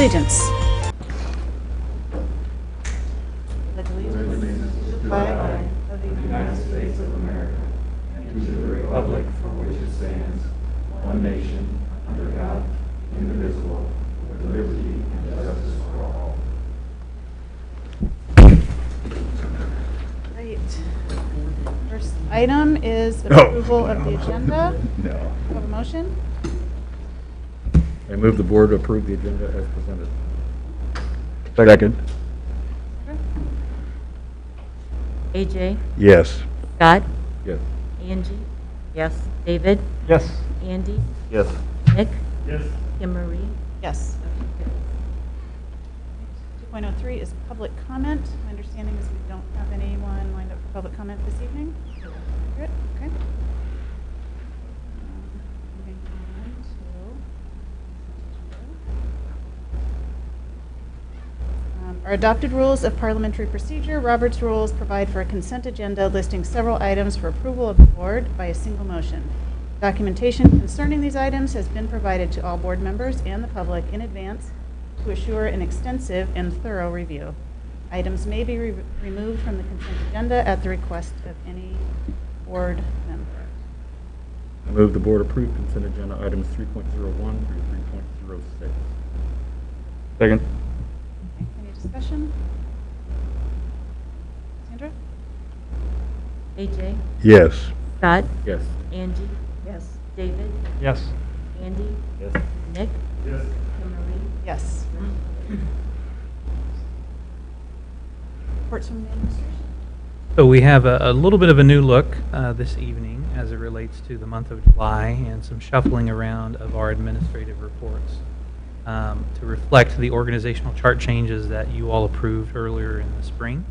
allegiance. Pledge allegiance to the flag of the United States of America and to the republic for which it stands, one nation, under God, indivisible, with liberty and justice for all. Great. First item is approval of the agenda. No. Have a motion? I move the board to approve the agenda as presented. Second. AJ, Yes. Scott, Yes. Angie, yes. David, Yes. Andy, Yes. Nick, Yes. Kim Marie. Yes. 2.03 is public comment. My understanding is we don't have anyone lined up for public comment this evening. Good, okay. Moving on to our adopted rules of parliamentary procedure. Robert's rules provide for a consent agenda listing several items for approval of the board by a single motion. Documentation concerning these items has been provided to all board members and the public in advance to assure an extensive and thorough review. Items may be removed from the consent agenda at the request of any board member. I move the board approve consent agenda items 3.01 through 3.06. Second. Okay, any discussion? Sandra? AJ, Yes. Scott, Yes. Angie, Yes. David, Yes. Andy, Yes. Nick, Yes. Kim Marie. Yes. Reports from the administration? So we have a little bit of a new look this evening as it relates to the month of July and some shuffling around of our administrative reports to reflect the organizational chart changes that you all approved earlier in the spring.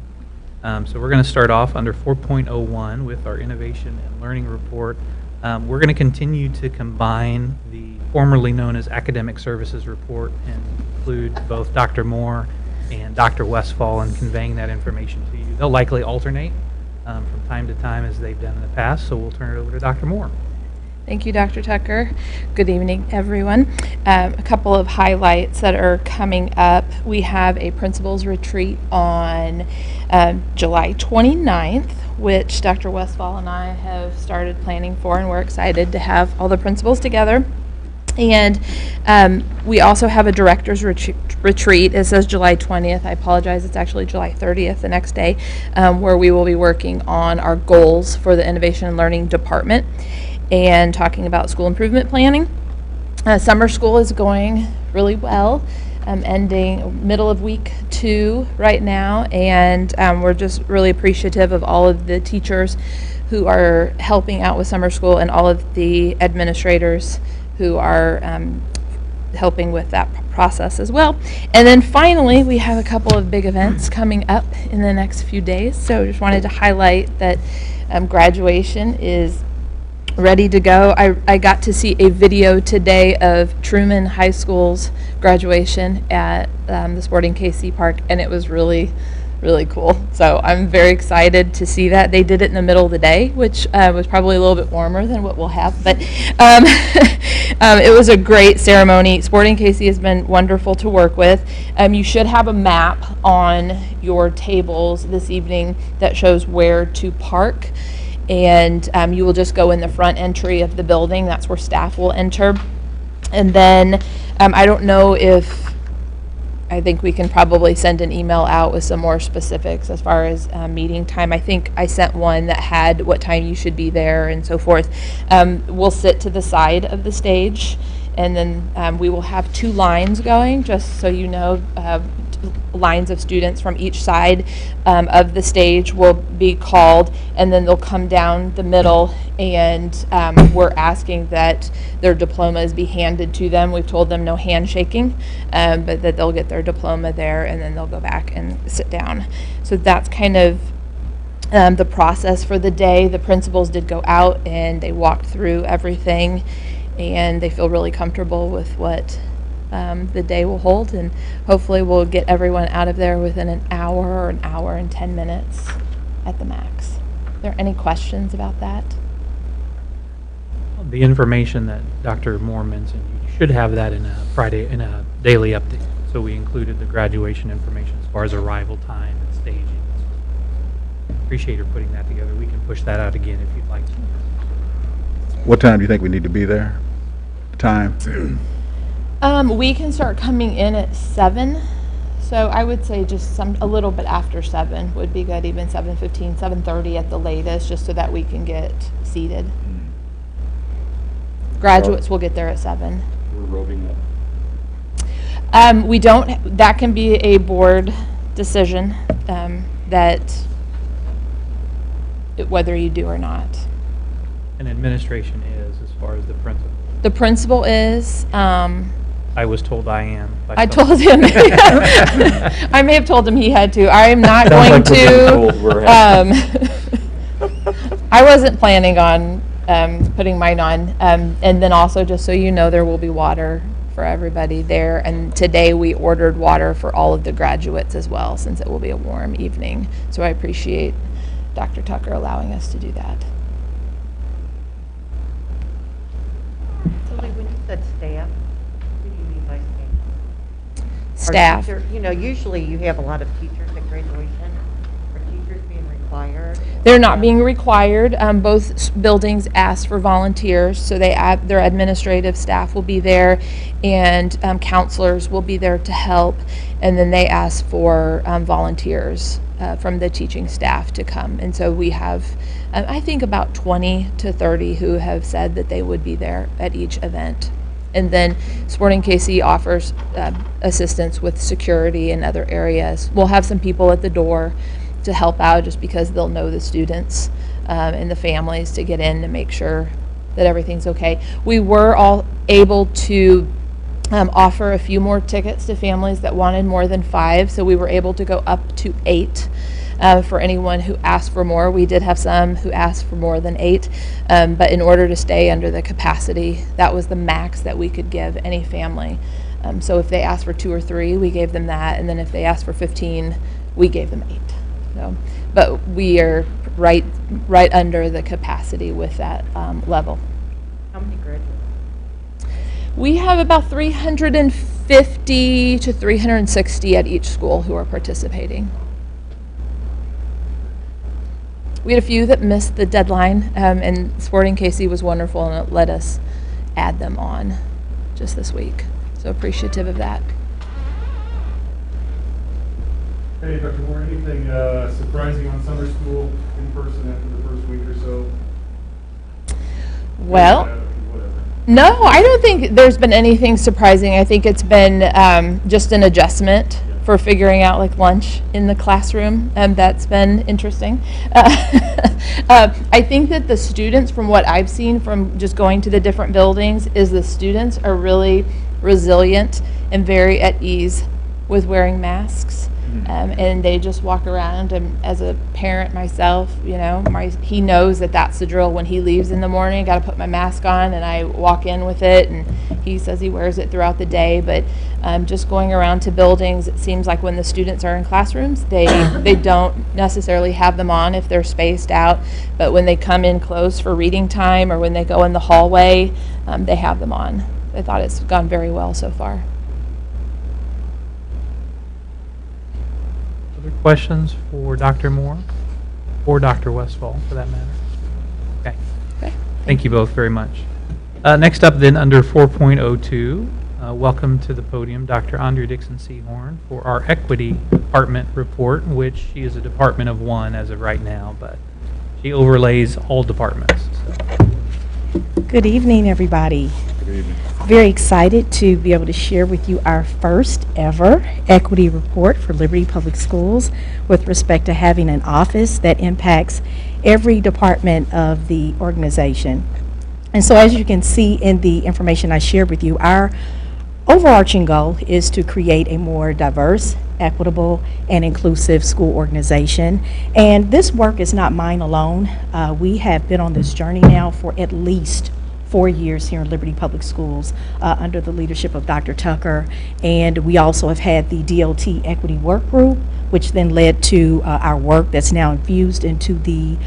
So we're going to start off under 4.01 with our innovation and learning report. We're going to continue to combine the formerly known as academic services report and include both Dr. Moore and Dr. Westfall in conveying that information to you. They'll likely alternate from time to time as they've done in the past, so we'll turn it over to Dr. Moore. Thank you, Dr. Tucker. Good evening, everyone. A couple of highlights that are coming up. We have a principals retreat on July 29th, which Dr. Westfall and I have started planning for, and we're excited to have all the principals together. And we also have a director's retreat. It says July 20th. I apologize. It's actually July 30th, the next day, where we will be working on our goals for the Innovation and Learning Department and talking about school improvement planning. Summer school is going really well. Ending middle of week 2 right now, and we're just really appreciative of all of the teachers who are helping out with summer school and all of the administrators who are helping with that process as well. And then finally, we have a couple of big events coming up in the next few days. So just wanted to highlight that graduation is ready to go. I got to see a video today of Truman High School's graduation at the Sporting KC Park, and it was really cool. So I'm very excited to see that. They did it in the middle of the day, which was probably a little bit warmer than what we'll have, but it was a great ceremony. Sporting KC has been wonderful to work with. You should have a map on your tables this evening that shows where to park, and you will just go in the front entry of the building. That's where staff will enter. And then I don't know if I think we can probably send an email out with some more specifics as far as meeting time. I think I sent one that had what time you should be there and so forth. We'll sit to the side of the stage, and then we will have 2 lines going, just so you know. Lines of students from each side of the stage will be called, and then they'll come down the middle, and we're asking that their diplomas be handed to them. We've told them no handshaking, but that they'll get their diploma there, and then they'll go back and sit down. So that's kind of the process for the day. The principals did go out and they walked through everything, and they feel really comfortable with what the day will hold, and hopefully we'll get everyone out of there within an hour or an hour and 10 minutes at the max. Are there any questions about that? The information that Dr. Moore mentioned, you should have that in a daily update. So we included the graduation information as far as arrival time and staging. Appreciate her putting that together. We can push that out again if you'd like to. What time do you think we need to be there? Time? We can start coming in at 7. So I would say just a little bit after 7 would be good, even 7:15, 7:30 at the latest, just so that we can get seated. Graduates will get there at 7. We're roving that. We don't, that can be a board decision, whether you do or not. And administration is, as far as the principal. The principal is, I was told I am. by I someone. told him, I may have told him he had to. I am not Sounds going like we're getting told to, we're I wasn't planning on putting mine on. And then also, just so you know, there will be water for everybody there. And today we ordered water for all of the graduates as well, since it will be a warm evening. So I appreciate Dr. Tucker allowing us to do that. Julie, when you said staff, what do you mean by staff? Staff. Usually you have a lot of teachers at graduation. Are teachers being required? They're not being required. Both buildings asked for volunteers, so their administrative staff will be there, and counselors will be there to help. And then they ask for volunteers from the teaching staff to come. And so we have, I think, about 20 to 30 who have said that they would be there at each event. And then Sporting KC offers assistance with security and other areas. We'll have some people at the door to help out, just because they'll know the students and the families, to get in to make sure that everything's okay. We were all able to offer a few more tickets to families that wanted more than 5, so we were able to go up to 8 for anyone who asked for more. We did have some who asked for more than 8, but in order to stay under the capacity, that was the max that we could give any family. So if they asked for 2 or 3, we gave them that, and then if they asked for 15, we gave them 8. So, but we are right under the capacity with that level. How many graduates? We have about 350 to 360 at each school who are participating. We had a few that missed the deadline, and Sporting KC was wonderful, and it let us add them on just this week. So appreciative of that. Hey, Dr. Moore, anything surprising on summer school in person after the first week or so? Well, Whatever. no, I don't think there's been anything surprising. I think it's been just an adjustment for figuring out like lunch in the classroom, and that's been interesting. I think that the students, from what I've seen from just going to the different buildings, is the students are really resilient and very at ease with wearing masks. And they just walk around, and as a parent myself, he knows that that's the drill. When he leaves in the morning, got to put my mask on, and I walk in with it, and he says he wears it throughout the day. But just going around to buildings, it seems like when the students are in classrooms, they don't necessarily have them on if they're spaced out, but when they come in close for reading time or when they go in the hallway, they have them on. I thought it's gone very well so far. Other questions for Dr. Moore or Dr. Westfall, for that matter? Okay. Okay. Thank you both very much. Next up then, under 4.02, welcome to the podium Dr. Andrea Dixon Seahorn for our Equity Department report, which she is a department of 1 as of right now, but she overlays all departments. So. Good evening, everybody. Good evening. Very excited to be able to share with you our first ever equity report for Liberty Public Schools with respect to having an office that impacts every department of the organization. And so as you can see in the information I shared with you, our overarching goal is to create a more diverse, equitable, and inclusive school organization. And this work is not mine alone. We have been on this journey now for at least 4 years here in Liberty Public Schools under the leadership of Dr. Tucker. And we also have had the DLT Equity Work Group, which then led to our work that's now infused into the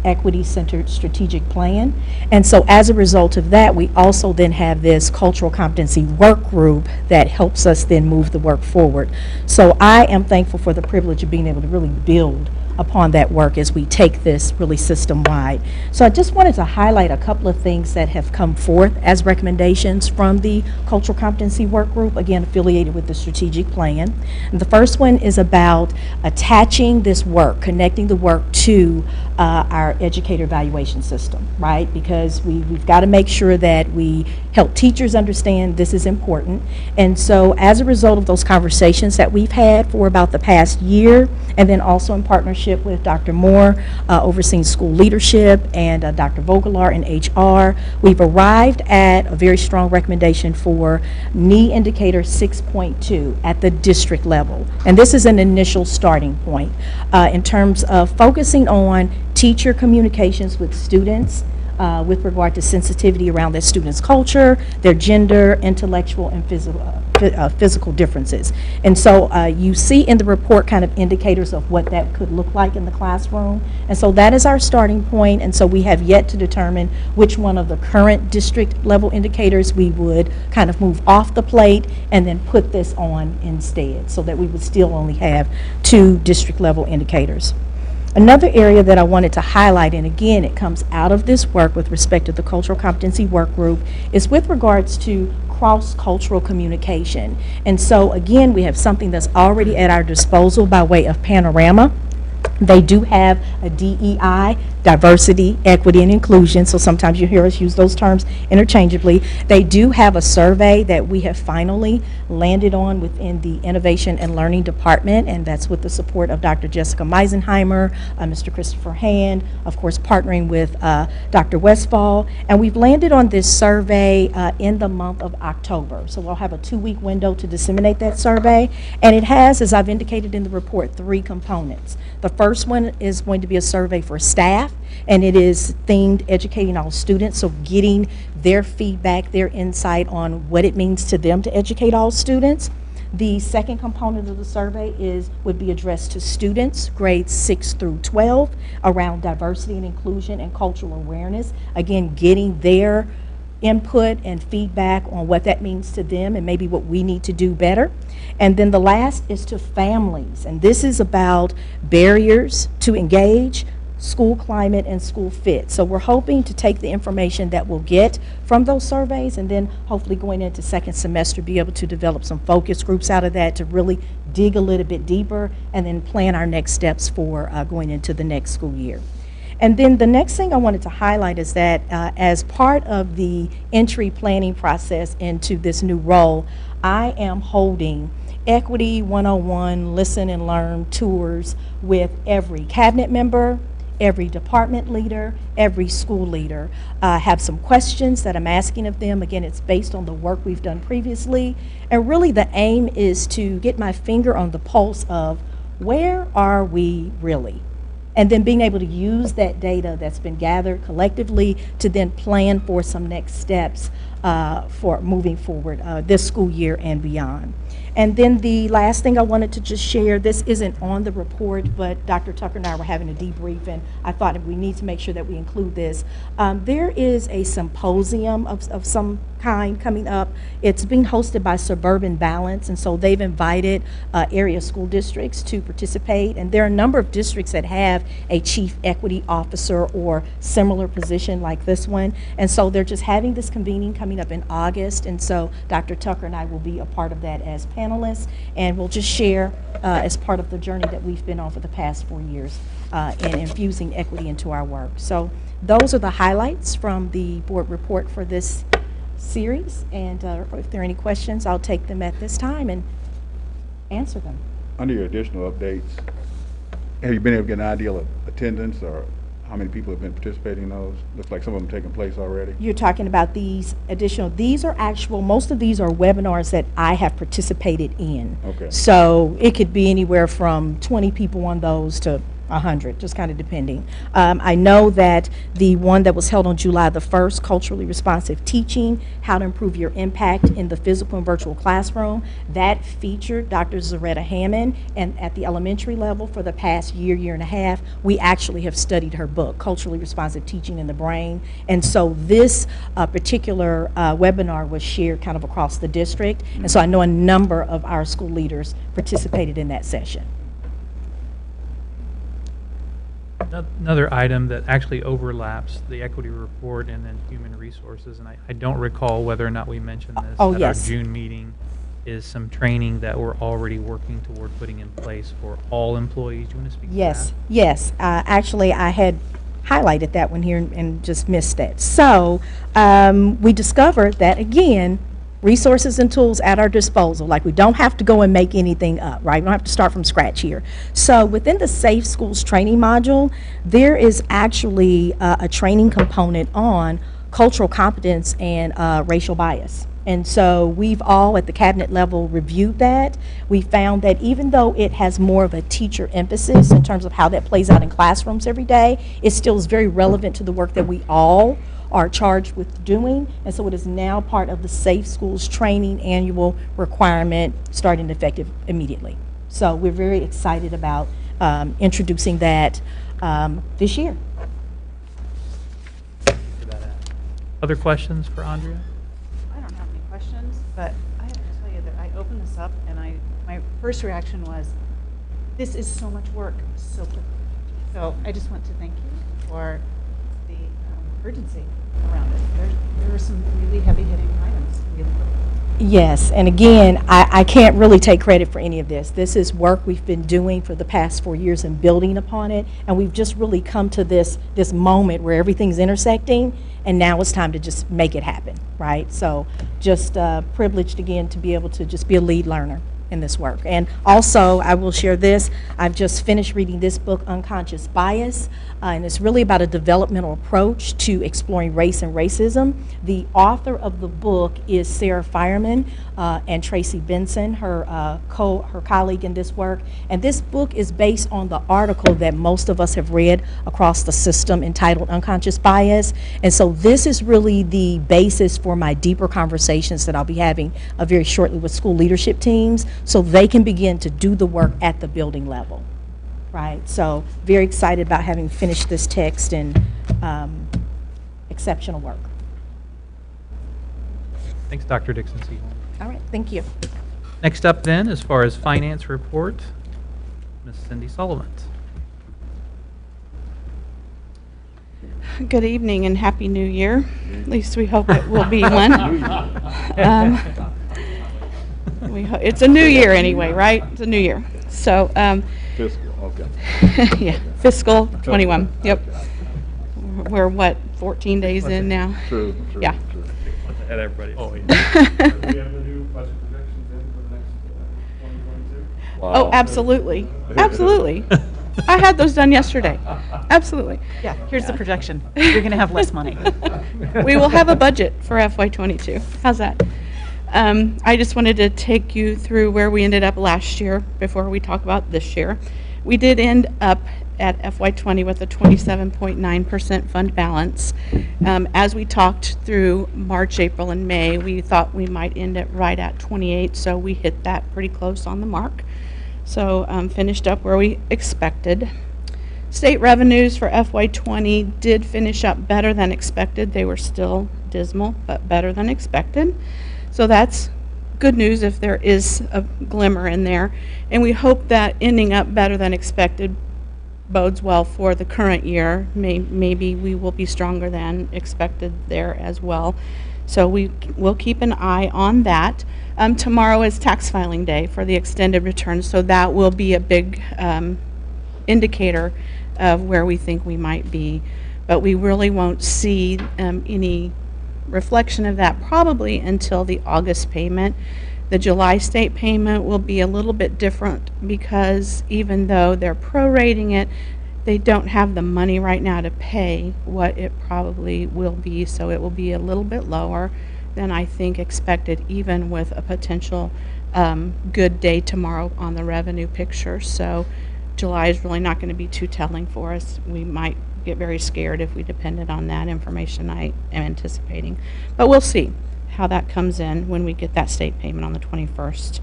equity-centered strategic plan. And so as a result of that, we also then have this cultural competency work group that helps us then move the work forward. So I am thankful for the privilege of being able to really build upon that work as we take this really system-wide. So I just wanted to highlight a couple of things that have come forth as recommendations from the Cultural Competency Work Group, again affiliated with the strategic plan. And the first one is about attaching this work, connecting the work to our educator evaluation system, right? Because we've got to make sure that we help teachers understand this is important. And so as a result of those conversations that we've had for about the past year, and then also in partnership with Dr. Moore, overseeing school leadership, and Dr. Vogelaar in HR, we've arrived at a very strong recommendation for NE Indicator 6.2 at the district level. And this is an initial starting point in terms of focusing on teacher communications with students, with regard to sensitivity around their students' culture, their gender, intellectual, and physical differences. And so you see in the report kind of indicators of what that could look like in the classroom. And so that is our starting point. And so we have yet to determine which one of the current district level indicators we would kind of move off the plate and then put this on instead, so that we would still only have 2 district level indicators. Another area that I wanted to highlight, and again, it comes out of this work with respect to the Cultural Competency Work Group, is with regards to cross-cultural communication. And so, again, we have something that's already at our disposal by way of Panorama. They do have a DEI, diversity, equity, and inclusion, so sometimes you hear us use those terms interchangeably. They do have a survey that we have finally landed on within the Innovation and Learning Department, and that's with the support of Dr. Jessica Meisenheimer, Mr. Christopher Hand, of course partnering with Dr. Westfall, and we've landed on this survey in the month of October. So we'll have a 2-week window to disseminate that survey, and it has, as I've indicated in the report, 3 components. The first one is going to be a survey for staff, and it is themed educating all students, so getting their feedback, their insight on what it means to them to educate all students. The second component of the survey would be addressed to students, grades 6 through 12, around diversity and inclusion and cultural awareness. Again, getting their input and feedback on what that means to them and maybe what we need to do better. And then the last is to families, and this is about barriers to engage, school climate, and school fit. So we're hoping to take the information that we'll get from those surveys and then hopefully going into second semester be able to develop some focus groups out of that to really dig a little bit deeper and then plan our next steps for going into the next school year. And then the next thing I wanted to highlight is that as part of the entry planning process into this new role, I am holding Equity 101 Listen and Learn tours with every cabinet member, every department leader, every school leader. Have some questions that I'm asking of them. Again, it's based on the work we've done previously. And really the aim is to get my finger on the pulse of where are we really? And then being able to use that data that's been gathered collectively to then plan for some next steps for moving forward this school year and beyond. And then the last thing I wanted to just share, this isn't on the report, but Dr. Tucker and I were having a debrief, and I thought we need to make sure that we include this. There is a symposium of some kind coming up. It's being hosted by Suburban Balance, and so they've invited area school districts to participate, and there are a number of districts that have a chief equity officer or similar position like this one, and so they're just having this convening coming up in August, and so Dr. Tucker and I will be a part of that as panelists, and we'll just share as part of the journey that we've been on for the past 4 years in infusing equity into our work. So those are the highlights from the board report for this series, and if there are any questions, I'll take them at this time and answer them. Under your additional updates, have you been able to get an idea of attendance or how many people have been participating in those? Looks like some of them taking place already. You're talking about these additional, these are actual, most of these are webinars that I have participated in. Okay. So it could be anywhere from 20 people on those to 100, just kind of depending. I know that the one that was held on July the 1st, Culturally Responsive Teaching, How to Improve Your Impact in the Physical and Virtual Classroom, that featured Dr. Zaretta Hammond, and at the elementary level for the past year and a half, we actually have studied her book, Culturally Responsive Teaching in the Brain, and so this particular webinar was shared kind of across the district, and so I know a number of our school leaders participated in that session. Another item that actually overlaps the equity report and then human resources, and I don't recall whether or not we mentioned this Oh, at yes. our June meeting, is some training that we're already working toward putting in place for all employees. Do you want to speak to that? Yes. Actually, I had highlighted that one here and just missed that. So we discovered that, again, resources and tools at our disposal. Like, we don't have to go and make anything up, right? We don't have to start from scratch here. So within the Safe Schools training module, there is actually a training component on cultural competence and racial bias. And so we've all at the cabinet level reviewed that. We found that even though it has more of a teacher emphasis in terms of how that plays out in classrooms every day, it still is very relevant to the work that we all are charged with doing, and so it is now part of the Safe Schools training annual requirement starting effective immediately. So we're very excited about introducing that this year. For that. Other questions for Andrea? I don't have any questions, but I have to tell you that I opened this up and my first reaction was, this is so much work so quickly. So I just want to thank you for the urgency around it. There are some really heavy-hitting items. Yes, and again, I can't really take credit for any of this. This is work we've been doing for the past 4 years and building upon it, and we've just really come to this moment where everything's intersecting, and now it's time to just make it happen, right? So just privileged again to be able to just be a lead learner in this work. And also, I will share this, I've just finished reading this book, Unconscious Bias, and it's really about a developmental approach to exploring race and racism. The author of the book is Sarah Fireman and Tracy Benson, her colleague in this work. And this book is based on the article that most of us have read across the system entitled Unconscious Bias. And so this is really the basis for my deeper conversations that I'll be having very shortly with school leadership teams, so they can begin to do the work at the building level, right? So very excited about having finished this text, and exceptional work. Thanks, Dr. Dixon-Sehorn. All right, thank you. Next up then, as far as finance report, Ms. Cindy Sullivan. Good evening and Happy New Year. At least we hope it will be one. It's a new year anyway, right? It's a new year. So, Fiscal, okay. yeah, fiscal 21. Yep. We're what, 14 days in now? True. Yeah. At everybody. Do we have the new budget projections in for the next 2022? Oh, absolutely. Absolutely. I had those done yesterday. Absolutely. Yeah, here's the projection. You're going to have less money. We will have a budget for FY22. How's that? I just wanted to take you through where we ended up last year before we talk about this year. We did end up at FY20 with a 27.9% fund balance. As we talked through March, April, and May, we thought we might end it right at 28, so we hit that pretty close on the mark. So finished up where we expected. State revenues for FY20 did finish up better than expected. They were still dismal, but better than expected. So that's good news if there is a glimmer in there. And we hope that ending up better than expected bodes well for the current year. Maybe we will be stronger than expected there as well. So we will keep an eye on that. Tomorrow is tax filing day for the extended return, so that will be a big indicator of where we think we might be. But we really won't see any reflection of that probably until the August payment. The July state payment will be a little bit different because even though they're prorating it, they don't have the money right now to pay what it probably will be, so it will be a little bit lower than I think expected, even with a potential good day tomorrow on the revenue picture. So July is really not going to be too telling for us. We might get very scared if we depended on that information, I am anticipating. But we'll see how that comes in when we get that state payment on the 21st.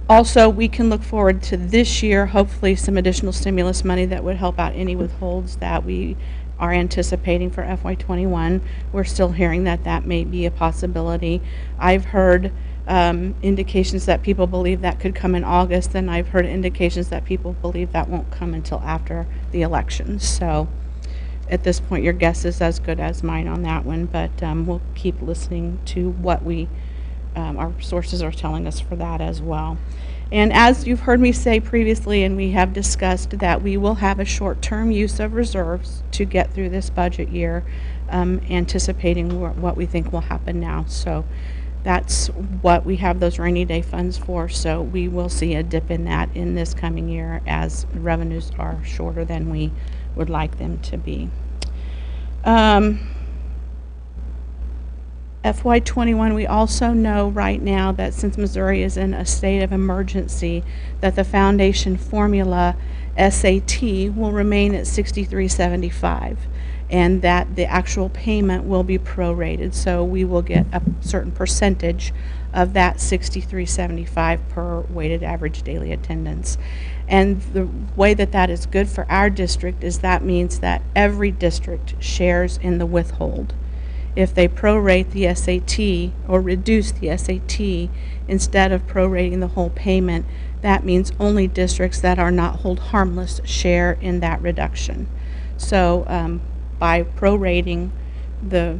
Also, we can look forward to this year, hopefully some additional stimulus money that would help out any withholds that we are anticipating for FY21. We're still hearing that that may be a possibility. I've heard indications that people believe that could come in August, and I've heard indications that people believe that won't come until after the elections. So at this point, your guess is as good as mine on that one, but we'll keep listening to what our sources are telling us for that as well. And as you've heard me say previously, and we have discussed, that we will have a short-term use of reserves to get through this budget year, anticipating what we think will happen now. So that's what we have those rainy day funds for. So we will see a dip in that in this coming year as revenues are shorter than we would like them to be. FY21, we also know right now that since Missouri is in a state of emergency, that the foundation formula SAT will remain at $63.75, and that the actual payment will be prorated. So we will get a certain percentage of that $63.75 per weighted average daily attendance. And the way that that is good for our district is that means that every district shares in the withhold. If they prorate the SAT or reduce the SAT instead of prorating the whole payment, that means only districts that are not hold harmless share in that reduction. So by prorating, the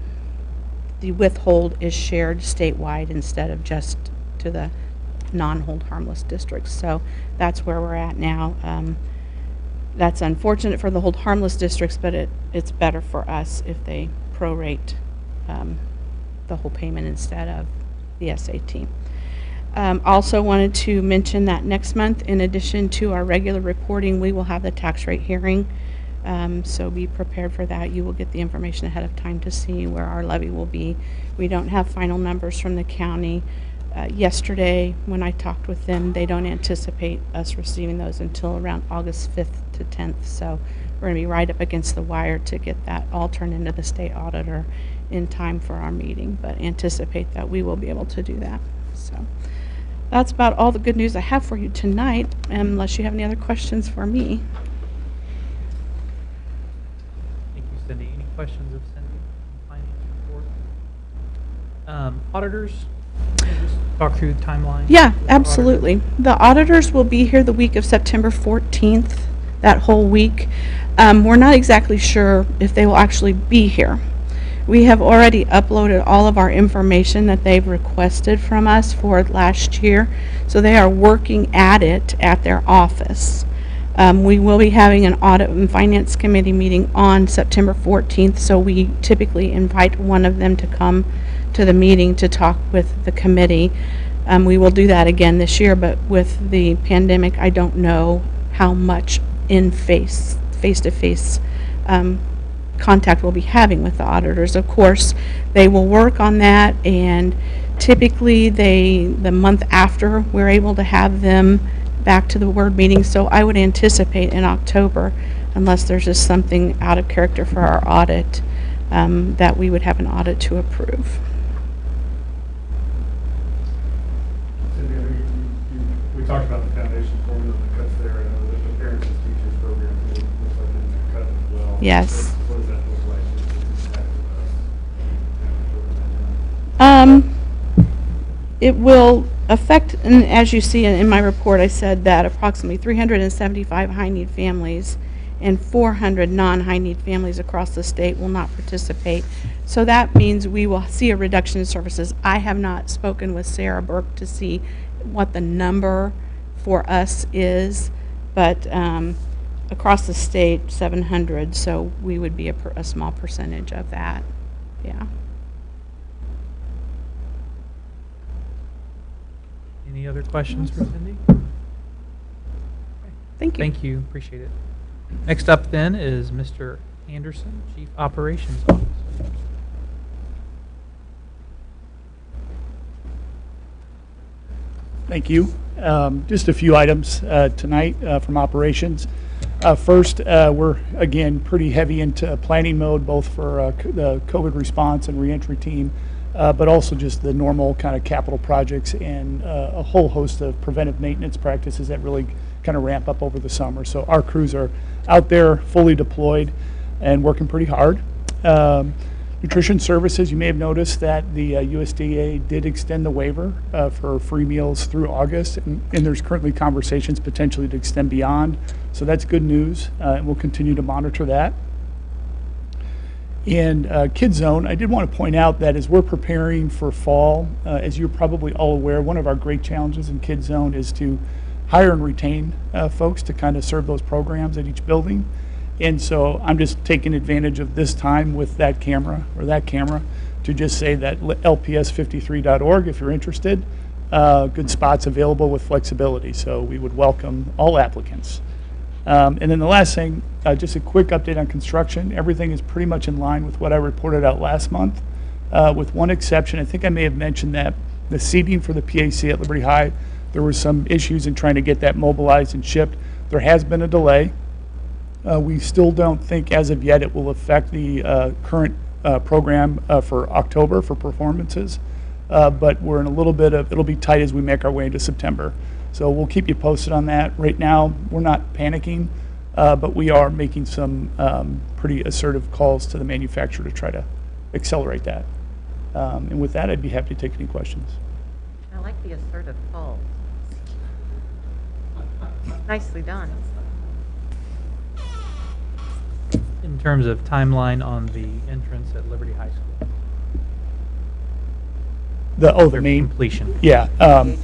withhold is shared statewide instead of just to the non-hold harmless districts. So that's where we're at now. That's unfortunate for the hold harmless districts, but it's better for us if they prorate the whole payment instead of the SAT. Also wanted to mention that next month, in addition to our regular reporting, we will have the tax rate hearing. So be prepared for that. You will get the information ahead of time to see where our levy will be. We don't have final numbers from the county. Yesterday, when I talked with them, they don't anticipate us receiving those until around August 5th to 10th. So we're going to be right up against the wire to get that all turned into the state auditor in time for our meeting, but anticipate that we will be able to do that. So that's about all the good news I have for you tonight, unless you have any other questions for me. Thank you, Cindy. Any questions of Cindy on finance report? Auditors, can you just talk through the timeline? Yeah, with the absolutely. auditors? The auditors will be here the week of September 14th, that whole week. We're not exactly sure if they will actually be here. We have already uploaded all of our information that they've requested from us for last year, so they are working at it at their office. We will be having an audit and finance committee meeting on September 14th, so we typically invite one of them to come to the meeting to talk with the committee. We will do that again this year, but with the pandemic, I don't know how much face-to-face contact we'll be having with the auditors. Of course, they will work on that, and typically the month after, we're able to have them back to the board meeting. So I would anticipate in October, unless there's just something out of character for our audit, that we would have an audit to approve. Cindy, I know we talked about the foundation formula, the cuts there, and the parents and teachers program, it looks like it's cut as well. Yes. What does that look like? What's the impact of us? It will affect, and as you see in my report, I said that approximately 375 high-need families and 400 non-high-need families across the state will not participate. So that means we will see a reduction in services. I have not spoken with Sarah Burke to see what the number for us is, but across the state, 700, so we would be a small percentage of that. Yeah. Any other questions for Cindy? Thank you. Thank you. Appreciate it. Next up then is Mr. Anderson, Chief Operations Officer. Thank you. Just a few items tonight from operations. First, we're again pretty heavy into planning mode, both for the COVID response and reentry team, but also just the normal kind of capital projects and a whole host of preventive maintenance practices that really kind of ramp up over the summer. So our crews are out there fully deployed and working pretty hard. Nutrition services, you may have noticed that the USDA did extend the waiver for free meals through August, and there's currently conversations potentially to extend beyond. So that's good news, and we'll continue to monitor that. And Kids Zone, I did want to point out that as we're preparing for fall, as you're probably all aware, one of our great challenges in Kids Zone is to hire and retain folks to kind of serve those programs at each building. And so I'm just taking advantage of this time with that camera to just say that lps53.org if you're interested. Good spots available with flexibility, so we would welcome all applicants. And then the last thing, just a quick update on construction. Everything is pretty much in line with what I reported out last month, with one exception. I think I may have mentioned that the seating for the PAC at Liberty High, there were some issues in trying to get that mobilized and shipped. There has been a delay. We still don't think as of yet it will affect the current program for October for performances, but we're in a little bit of, it'll be tight as we make our way into September. So we'll keep you posted on that. Right now, we're not panicking, but we are making some pretty assertive calls to the manufacturer to try to accelerate that. And with that, I'd be happy to take any questions. I like the assertive calls. Nicely done. In terms of timeline on the entrance at Liberty High School? The main completion. Yeah. Atrium?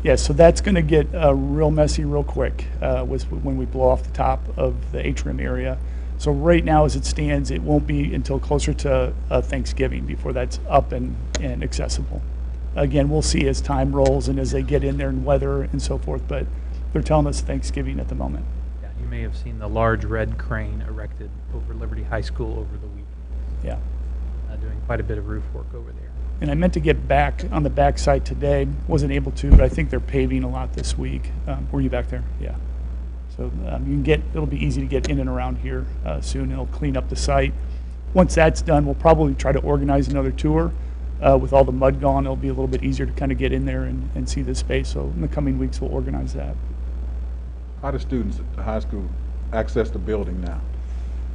Yeah, so that's going to get real messy real quick when we blow off the top of the atrium area. So right now, as it stands, it won't be until closer to Thanksgiving before that's up and accessible. Again, we'll see as time rolls and as they get in there and weather and so forth, but they're telling us Thanksgiving at the moment. Yeah, you may have seen the large red crane erected over Liberty High School over the week. Yeah. Doing quite a bit of roof work over there. And I meant to get back on the back side today, wasn't able to, but I think they're paving a lot this week. Were you back there? Yeah. So you can it'll be easy to get in and around here soon. It'll clean up the site. Once that's done, we'll probably try to organize another tour. With all the mud gone, it'll be a little bit easier to kind of get in there and see the space. So in the coming weeks, we'll organize that. How do students at the high school access the building now?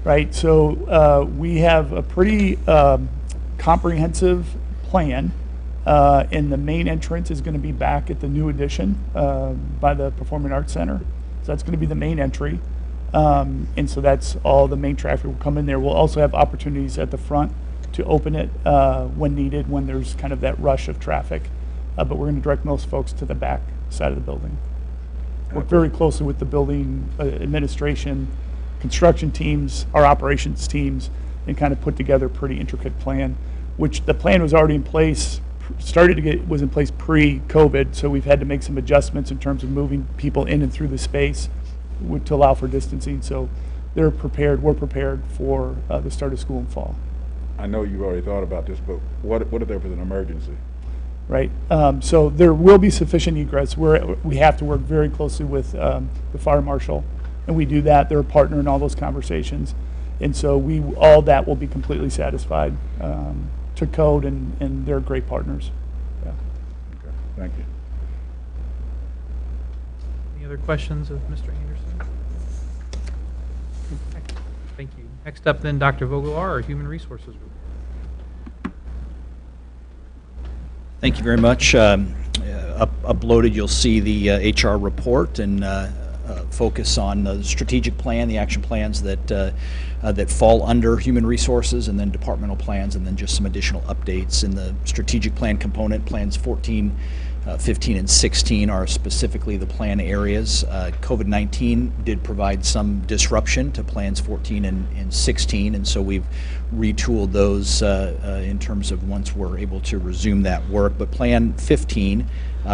Right, so we have a pretty comprehensive plan, and the main entrance is going to be back at the new addition by the Performing Arts Center. So that's going to be the main entry, and so that's all the main traffic will come in there. We'll also have opportunities at the front to open it when needed, when there's kind of that rush of traffic, but we're going to direct most folks to the back side of the building. Work very closely with the building administration, construction teams, our operations teams, and kind of put together a pretty intricate plan, which the plan was already in place, was in place pre-COVID, so we've had to make some adjustments in terms of moving people in and through the space to allow for distancing. So they're prepared, we're prepared for the start of school in fall. I know you've already thought about this, but what if there was an emergency? Right, so there will be sufficient egress. We have to work very closely with the fire marshal, and we do that. They're a partner in all those conversations, and so all that will be completely satisfied to code, and they're great partners. Yeah. Okay, thank you. Any other questions of Mr. Anderson? Thank you. Next up then, Dr. Voglar, our Human Resources Report. Thank you very much. Uploaded, you'll see the HR report and focus on the strategic plan, the action plans that fall under human resources, and then departmental plans, and then just some additional updates in the strategic plan component. Plans 14, 15, and 16 are specifically the plan areas. COVID-19 did provide some disruption to plans 14 and 16, and so we've retooled those in terms of once we're able to resume that work. But plan 15,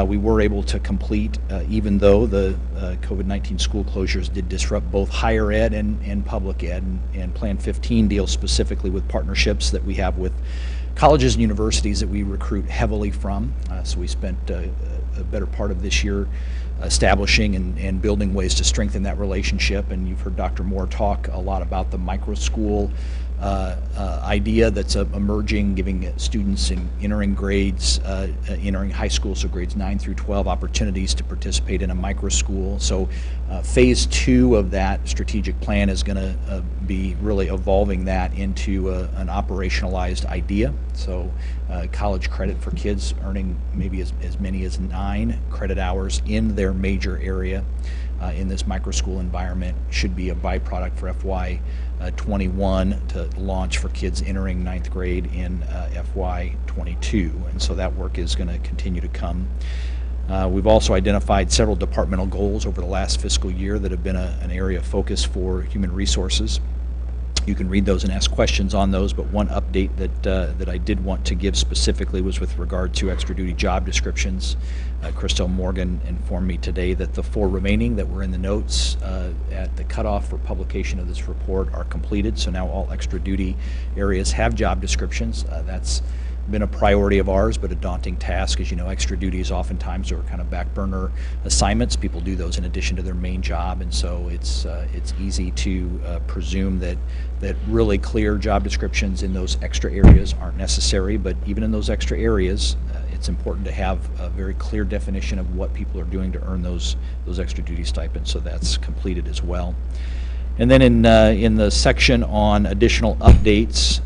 we were able to complete, even though the COVID-19 school closures did disrupt both higher ed and public ed. And plan 15 deals specifically with partnerships that we have with colleges and universities that we recruit heavily from. So we spent a better part of this year establishing and building ways to strengthen that relationship. And you've heard Dr. Moore talk a lot about the micro school idea that's emerging, giving students in entering grades, entering high school, so grades 9 through 12, opportunities to participate in a micro school. So phase 2 of that strategic plan is going to be really evolving that into an operationalized idea. So college credit for kids earning maybe as many as 9 credit hours in their major area in this micro school environment should be a byproduct for FY 21 to launch for kids entering 9th grade in FY 22. And so that work is going to continue to come. We've also identified several departmental goals over the last fiscal year that have been an area of focus for human resources. You can read those and ask questions on those, but one update that I did want to give specifically was with regard to extra duty job descriptions. Christel Morgan informed me today that the 4 remaining that were in the notes at the cutoff for publication of this report are completed, so now all extra duty areas have job descriptions. That's been a priority of ours, but a daunting task. As you know, extra duties oftentimes are kind of back burner assignments. People do those in addition to their main job, and so it's easy to presume that really clear job descriptions in those extra areas aren't necessary. But even in those extra areas, it's important to have a very clear definition of what people are doing to earn those extra duty stipends. So that's completed as well. And then in the section on additional updates.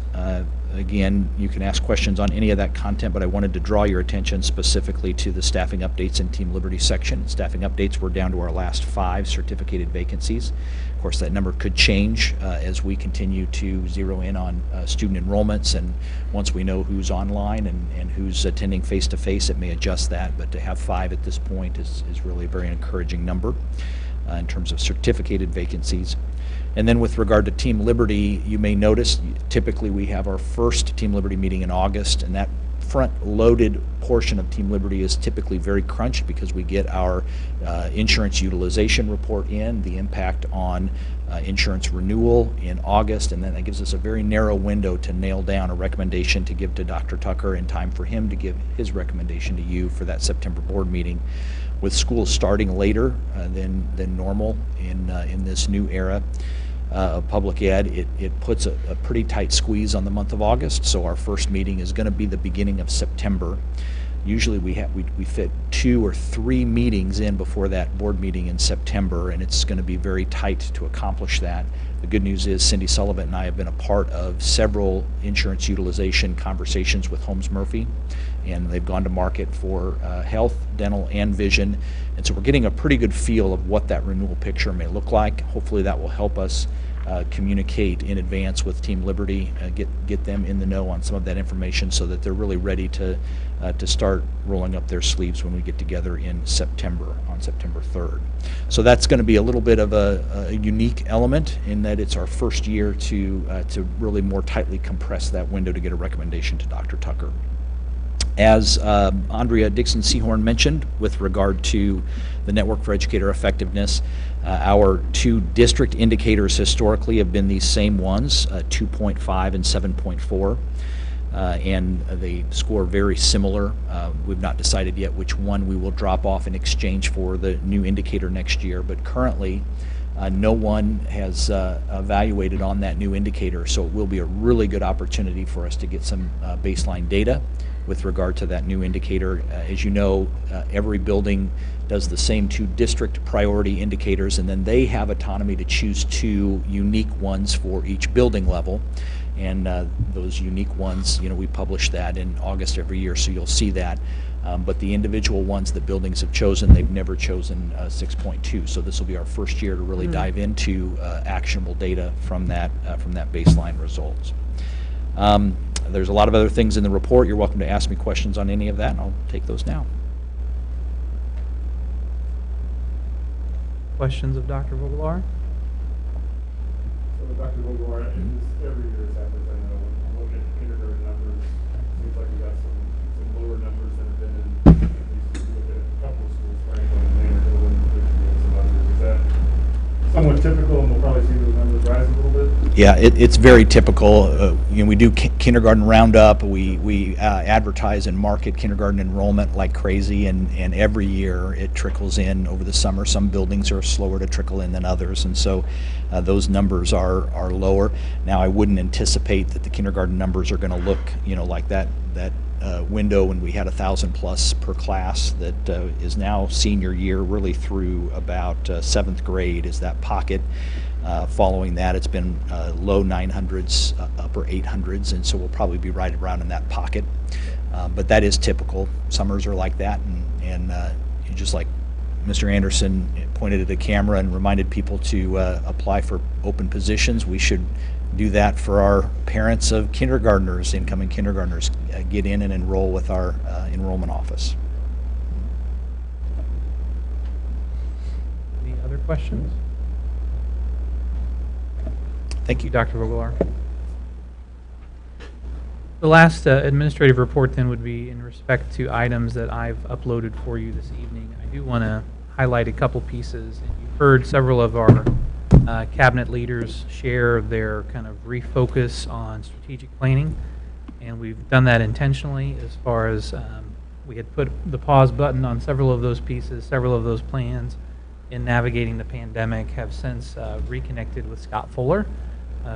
Again, you can ask questions on any of that content, but I wanted to draw your attention specifically to the staffing updates and Team Liberty section. Staffing updates, we're down to our last 5 certificated vacancies. Of course, that number could change as we continue to zero in on student enrollments, and once we know who's online and who's attending face-to-face, it may adjust that, but to have 5 at this point is really a very encouraging number in terms of certificated vacancies. And then with regard to Team Liberty, you may notice typically we have our first Team Liberty meeting in August, and that front-loaded portion of Team Liberty is typically very crunched because we get our insurance utilization report in, the impact on insurance renewal in August, and then that gives us a very narrow window to nail down a recommendation to give to Dr. Tucker in time for him to give his recommendation to you for that September board meeting. With schools starting later than normal in this new era of public ed, it puts a pretty tight squeeze on the month of August. So our first meeting is going to be the beginning of September. Usually we fit 2 or 3 meetings in before that board meeting in September, and it's going to be very tight to accomplish that. The good news is Cindy Sullivan and I have been a part of several insurance utilization conversations with Holmes Murphy, and they've gone to market for health, dental, and vision. And so we're getting a pretty good feel of what that renewal picture may look like. Hopefully that will help us communicate in advance with Team Liberty, get them in the know on some of that information so that they're really ready to start rolling up their sleeves when we get together in September, on September 3rd. So that's going to be a little bit of a unique element in that it's our first year to really more tightly compress that window to get a recommendation to Dr. Tucker. As Andrea Dixon-Sehorn mentioned with regard to the Network for Educator Effectiveness, our 2 district indicators historically have been these same ones, 2.5 and 7.4, and they score very similar. We've not decided yet which one we will drop off in exchange for the new indicator next year, but currently no one has evaluated on that new indicator, so it will be a really good opportunity for us to get some baseline data with regard to that new indicator. As you know, every building does the same 2 district priority indicators, and then they have autonomy to choose 2 unique ones for each building level. And those unique ones, we publish that in August every year, so you'll see that. But the individual ones that buildings have chosen, they've never chosen 6.2. So this will be our first year to really dive into actionable data from that baseline results. There's a lot of other things in the report. You're welcome to ask me questions on any of that, and I'll take those now. Questions of Dr. Vogelaar? So Dr. Vogelaar, every year this happens, I know, when looking at kindergarten numbers, it seems like we got some lower numbers than have been in, at least if you look at a couple of schools, Franklin, Vanderbilt, and some others. Is that somewhat typical, and we'll probably see those numbers rise a little bit? Yeah, it's very typical. We do kindergarten roundup. We advertise and market kindergarten enrollment like crazy, and every year it trickles in over the summer. Some buildings are slower to trickle in than others, and so those numbers are lower. Now, I wouldn't anticipate that the kindergarten numbers are going to look, like that window when we had 1,000 plus per class. That is now senior year, really through about 7th grade is that pocket. Following that, it's been low 900s, upper 800s, and so we'll probably be right around in that pocket. But that is typical. Summers are like that, and just like Mr. Anderson pointed at the camera and reminded people to apply for open positions, we should do that for our parents of kindergartners, incoming kindergartners. Get in and enroll with our enrollment office. Any other questions? Thank you, Dr. Vogelaar. The last administrative report then would be in respect to items that I've uploaded for you this evening. I do want to highlight a couple pieces. And you've heard several of our cabinet leaders share their kind of refocus on strategic planning, and we've done that intentionally as far as we had put the pause button on several of those pieces, several of those plans in navigating the pandemic, have since reconnected with Scott Fuller,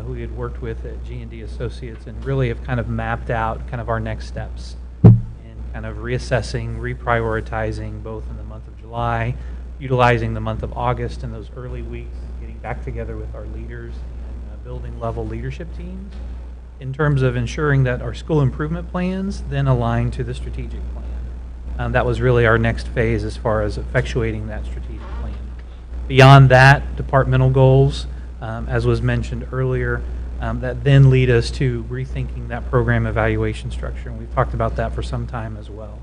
who we had worked with at G&D Associates, and really have kind of mapped out kind of our next steps and kind of reassessing, reprioritizing both in the month of July, utilizing the month of August and those early weeks, getting back together with our leaders and building level leadership teams in terms of ensuring that our school improvement plans then align to the strategic plan. That was really our next phase as far as effectuating that strategic plan. Beyond that, departmental goals, as was mentioned earlier, that then lead us to rethinking that program evaluation structure, and we've talked about that for some time as well.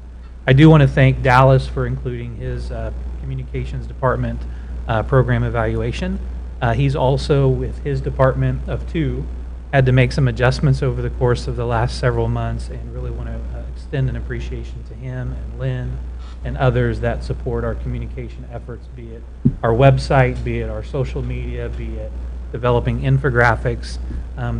I do want to thank Dallas for including his communications department program evaluation. He's also, with his department of 2, had to make some adjustments over the course of the last several months, and really want to extend an appreciation to him and Lynn and others that support our communication efforts, be it our website, be it our social media, be it developing infographics.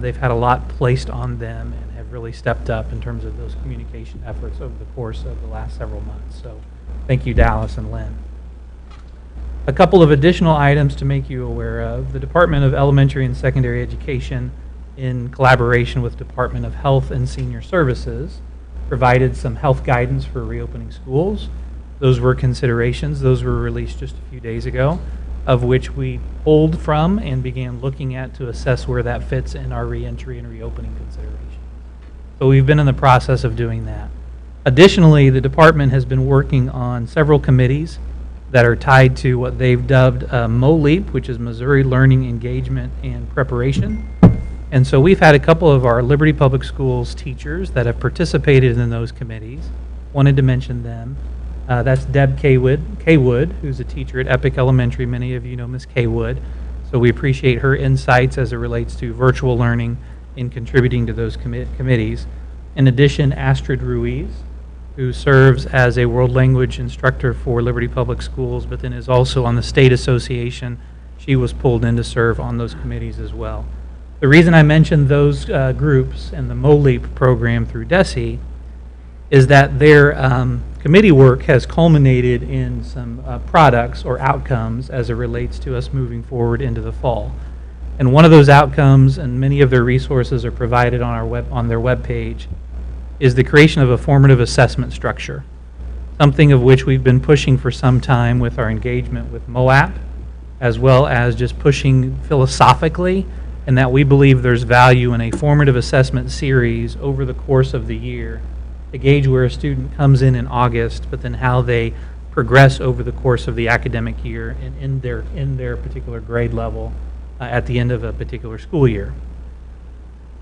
They've had a lot placed on them and have really stepped up in terms of those communication efforts over the course of the last several months. So thank you, Dallas and Lynn. A couple of additional items to make you aware of. The Department of Elementary and Secondary Education, in collaboration with Department of Health and Senior Services, provided some health guidance for reopening schools. Those were considerations. Those were released just a few days ago, of which we pulled from and began looking at to assess where that fits in our reentry and reopening considerations. So we've been in the process of doing that. Additionally, the department has been working on several committees that are tied to what they've dubbed MOLEAP, which is Missouri Learning Engagement and Preparation. And so we've had a couple of our Liberty Public Schools teachers that have participated in those committees. Wanted to mention them. That's Deb Kaywood, who's a teacher at Epic Elementary. Many of you know Ms. Kaywood. So we appreciate her insights as it relates to virtual learning in contributing to those committees. In addition, Astrid Ruiz, who serves as a world language instructor for Liberty Public Schools, but then is also on the state association. She was pulled in to serve on those committees as well. The reason I mentioned those groups and the MOLEAP program through DESE is that their committee work has culminated in some products or outcomes as it relates to us moving forward into the fall. And one of those outcomes, and many of their resources are provided on their webpage, is the creation of a formative assessment structure, something of which we've been pushing for some time with our engagement with MOAP, as well as just pushing philosophically, and that we believe there's value in a formative assessment series over the course of the year to gauge where a student comes in August, but then how they progress over the course of the academic year and in their particular grade level at the end of a particular school year.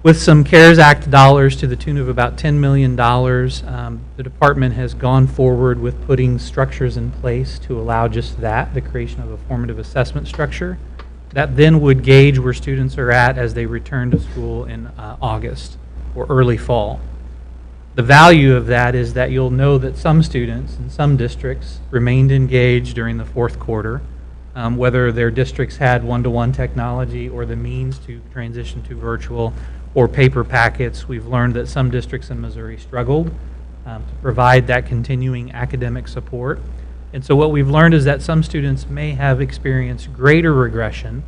With some CARES Act dollars to the tune of about $10 million, the department has gone forward with putting structures in place to allow just that, the creation of a formative assessment structure that then would gauge where students are at as they return to school in August or early fall. The value of that is that you'll know that some students in some districts remained engaged during the fourth quarter, whether their districts had one-to-one technology or the means to transition to virtual or paper packets. We've learned that some districts in Missouri struggled to provide that continuing academic support. And so what we've learned is that some students may have experienced greater regression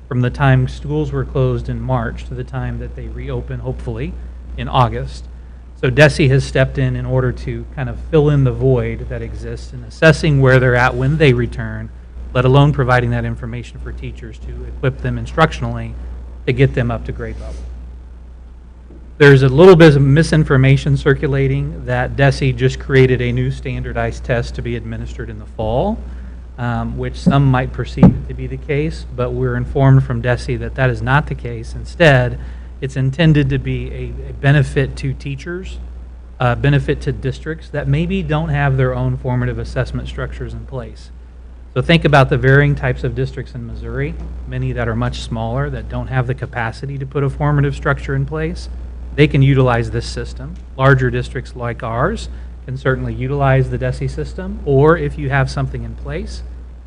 from the time schools were closed in March to the time that they reopen, hopefully, in August. So DESE has stepped in order to kind of fill in the void that exists in assessing where they're at when they return, let alone providing that information for teachers to equip them instructionally to get them up to grade level. There's a little bit of misinformation circulating that DESE just created a new standardized test to be administered in the fall, which some might perceive to be the case, but we're informed from DESE that that is not the case. Instead, it's intended to be a benefit to teachers, a benefit to districts that maybe don't have their own formative assessment structures in place. So think about the varying types of districts in Missouri, many that are much smaller, that don't have the capacity to put a formative structure in place. They can utilize this system. Larger districts like ours can certainly utilize the DESE system, or if you have something in place,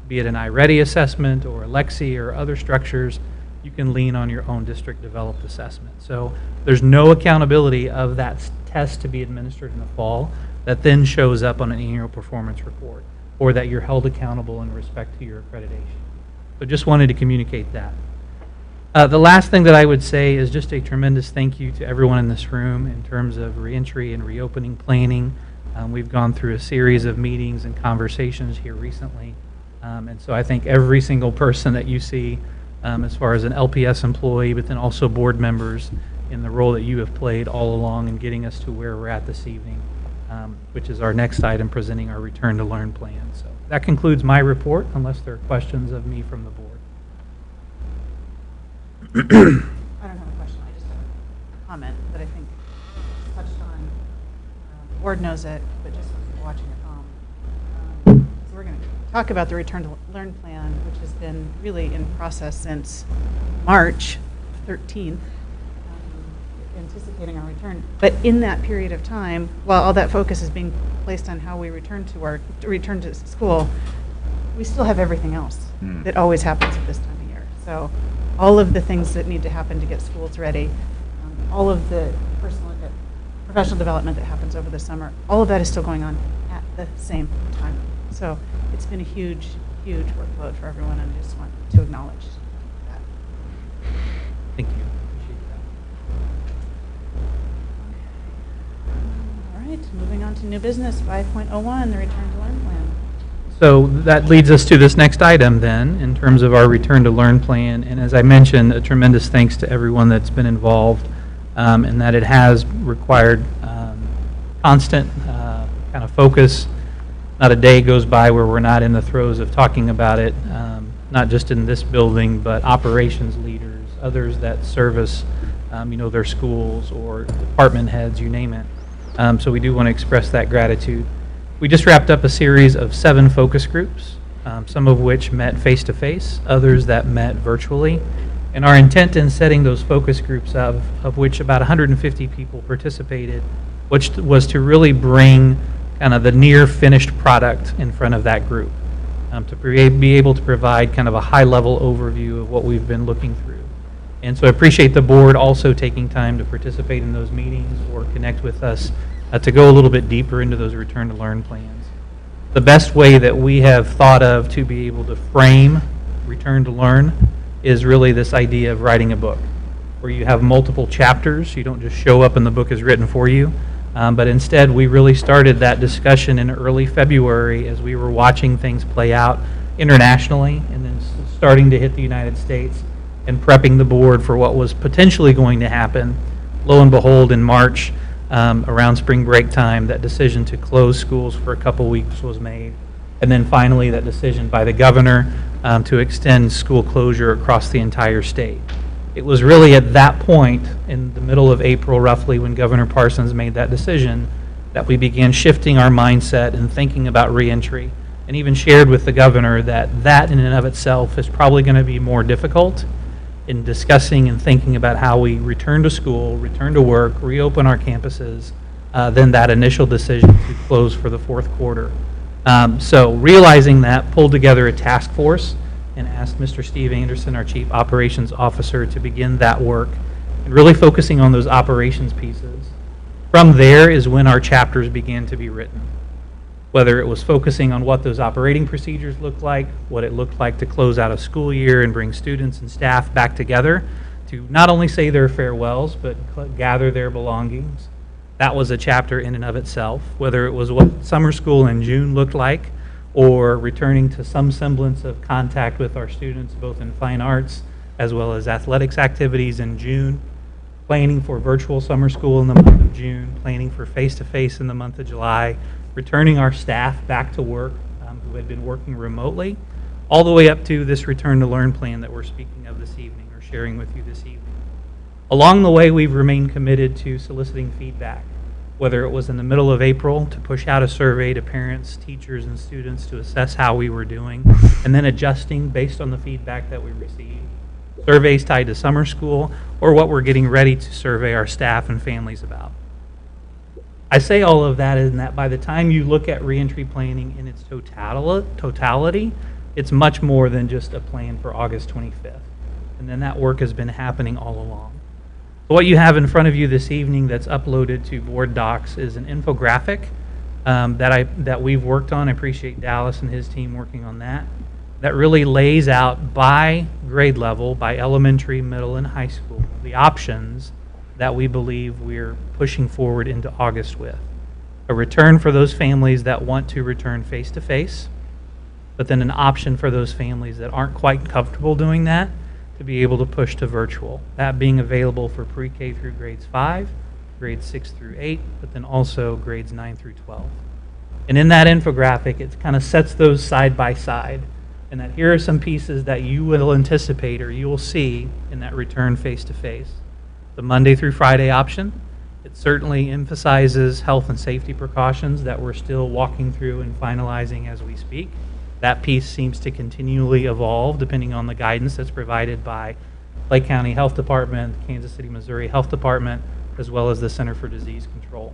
be it an iReady assessment or a Lexi or other structures, you can lean on your own district developed assessment. So there's no accountability of that test to be administered in the fall that then shows up on an annual performance report, or that you're held accountable in respect to your accreditation. So just wanted to communicate that. The last thing that I would say is just a tremendous thank you to everyone in this room in terms of reentry and reopening planning. We've gone through a series of meetings and conversations here recently. And so I think every single person that you see as far as an LPS employee, but then also board members in the role that you have played all along in getting us to where we're at this evening, which is our next item, presenting our Return to Learn plan. So that concludes my report, unless there are questions of me from the board. I don't have a question, I just have a comment that I think touched on. The board knows it, but just for people watching at home. So we're going to talk about the Return to Learn plan, which has been really in process since March 13th, anticipating our return. But in that period of time, while all that focus is being placed on how we return to school, we still have everything else that always happens at this time of year. So all of the things that need to happen to get schools ready, all of the professional development that happens over the summer, all of that is still going on at the same time. So it's been a huge, huge workload for everyone, and I just want to acknowledge that. Thank you. Appreciate that. All right, moving on to new business, 5.01, the Return to Learn plan. So that leads us to this next item then, in terms of our Return to Learn plan. And as I mentioned, a tremendous thanks to everyone that's been involved, and that it has required constant kind of focus. Not a day goes by where we're not in the throes of talking about it, not just in this building, but operations leaders, others that service their schools or department heads, you name it. So we do want to express that gratitude. We just wrapped up a series of 7 focus groups, some of which met face-to-face, others that met virtually. And our intent in setting those focus groups up, of which about 150 people participated, which was to really bring kind of the near-finished product in front of that group, to be able to provide kind of a high-level overview of what we've been looking through. And so I appreciate the board also taking time to participate in those meetings or connect with us to go a little bit deeper into those Return to Learn plans. The best way that we have thought of to be able to frame Return to Learn is really this idea of writing a book, where you have multiple chapters. You don't just show up and the book is written for you, but instead we really started that discussion in early February as we were watching things play out internationally and then starting to hit the United States and prepping the board for what was potentially going to happen. Lo and behold, in March, around spring break time, that decision to close schools for a couple weeks was made. And then finally, that decision by the governor to extend school closure across the entire state. It was really at that point, in the middle of April roughly, when Governor Parsons made that decision, that we began shifting our mindset and thinking about reentry, and even shared with the governor that that in and of itself is probably going to be more difficult in discussing and thinking about how we return to school, return to work, reopen our campuses, than that initial decision to close for the fourth quarter. So realizing that, pulled together a task force and asked Mr. Steve Anderson, our Chief Operations Officer, to begin that work and really focusing on those operations pieces. From there is when our chapters began to be written. Whether it was focusing on what those operating procedures looked like, what it looked like to close out a school year and bring students and staff back together to not only say their farewells, but gather their belongings. That was a chapter in and of itself. Whether it was what summer school in June looked like, or returning to some semblance of contact with our students, both in fine arts as well as athletics activities in June, planning for virtual summer school in the month of June, planning for face-to-face in the month of July, returning our staff back to work who had been working remotely, all the way up to this return to learn plan that we're speaking of this evening or sharing with you this evening. Along the way, we've remained committed to soliciting feedback, whether it was in the middle of April to push out a survey to parents, teachers, and students to assess how we were doing, and then adjusting based on the feedback that we received. Surveys tied to summer school, or what we're getting ready to survey our staff and families about. I say all of that in that by the time you look at reentry planning in its totality, it's much more than just a plan for August 25th. And then that work has been happening all along. What you have in front of you this evening that's uploaded to board docs is an infographic that we've worked on. I appreciate Dallas and his team working on that. That really lays out by grade level, by elementary, middle, and high school, the options that we believe we're pushing forward into August with. A return for those families that want to return face-to-face, but then an option for those families that aren't quite comfortable doing that to be able to push to virtual. That being available for pre-K through grades 5, grades 6 through 8, but then also grades 9 through 12. And in that infographic, it kind of sets those side by side, and that here are some pieces that you will anticipate or you will see in that return face-to-face. The Monday through Friday option, it certainly emphasizes health and safety precautions that we're still walking through and finalizing as we speak. That piece seems to continually evolve depending on the guidance that's provided by Lake County Health Department, Kansas City, Missouri Health Department, as well as the Center for Disease Control.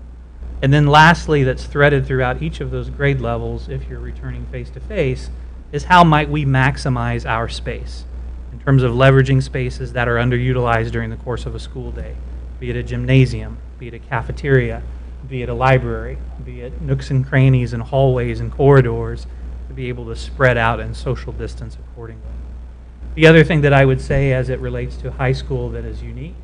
And then lastly, that's threaded throughout each of those grade levels, if you're returning face-to-face, is how might we maximize our space in terms of leveraging spaces that are underutilized during the course of a school day, be it a gymnasium, be it a cafeteria, be it a library, be it nooks and crannies and hallways and corridors, to be able to spread out and social distance accordingly. The other thing that I would say as it relates to high school that is unique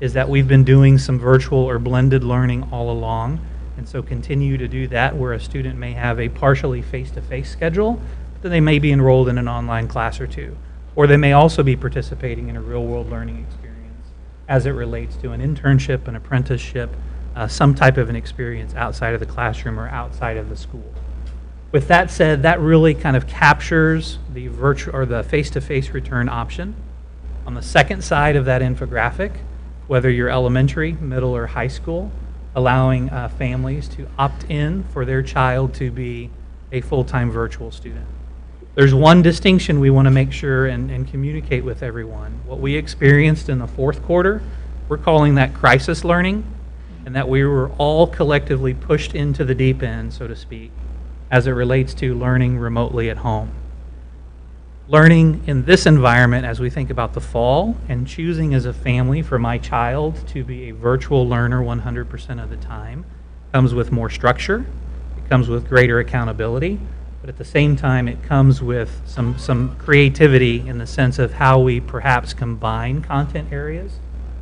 is that we've been doing some virtual or blended learning all along, and so continue to do that where a student may have a partially face-to-face schedule, but then they may be enrolled in an online class or two, or they may also be participating in a real-world learning experience as it relates to an internship, an apprenticeship, some type of an experience outside of the classroom or outside of the school. With that said, that really kind of captures the virtual or the face-to-face return option. On the second side of that infographic, whether you're elementary, middle, or high school, allowing families to opt in for their child to be a full-time virtual student. There's one distinction we want to make sure and communicate with everyone. What we experienced in the fourth quarter, we're calling that crisis learning, and that we were all collectively pushed into the deep end, so to speak, as it relates to learning remotely at home. Learning in this environment as we think about the fall and choosing as a family for my child to be a virtual learner 100% of the time comes with more structure, it comes with greater accountability, but at the same time it comes with some creativity in the sense of how we perhaps combine content areas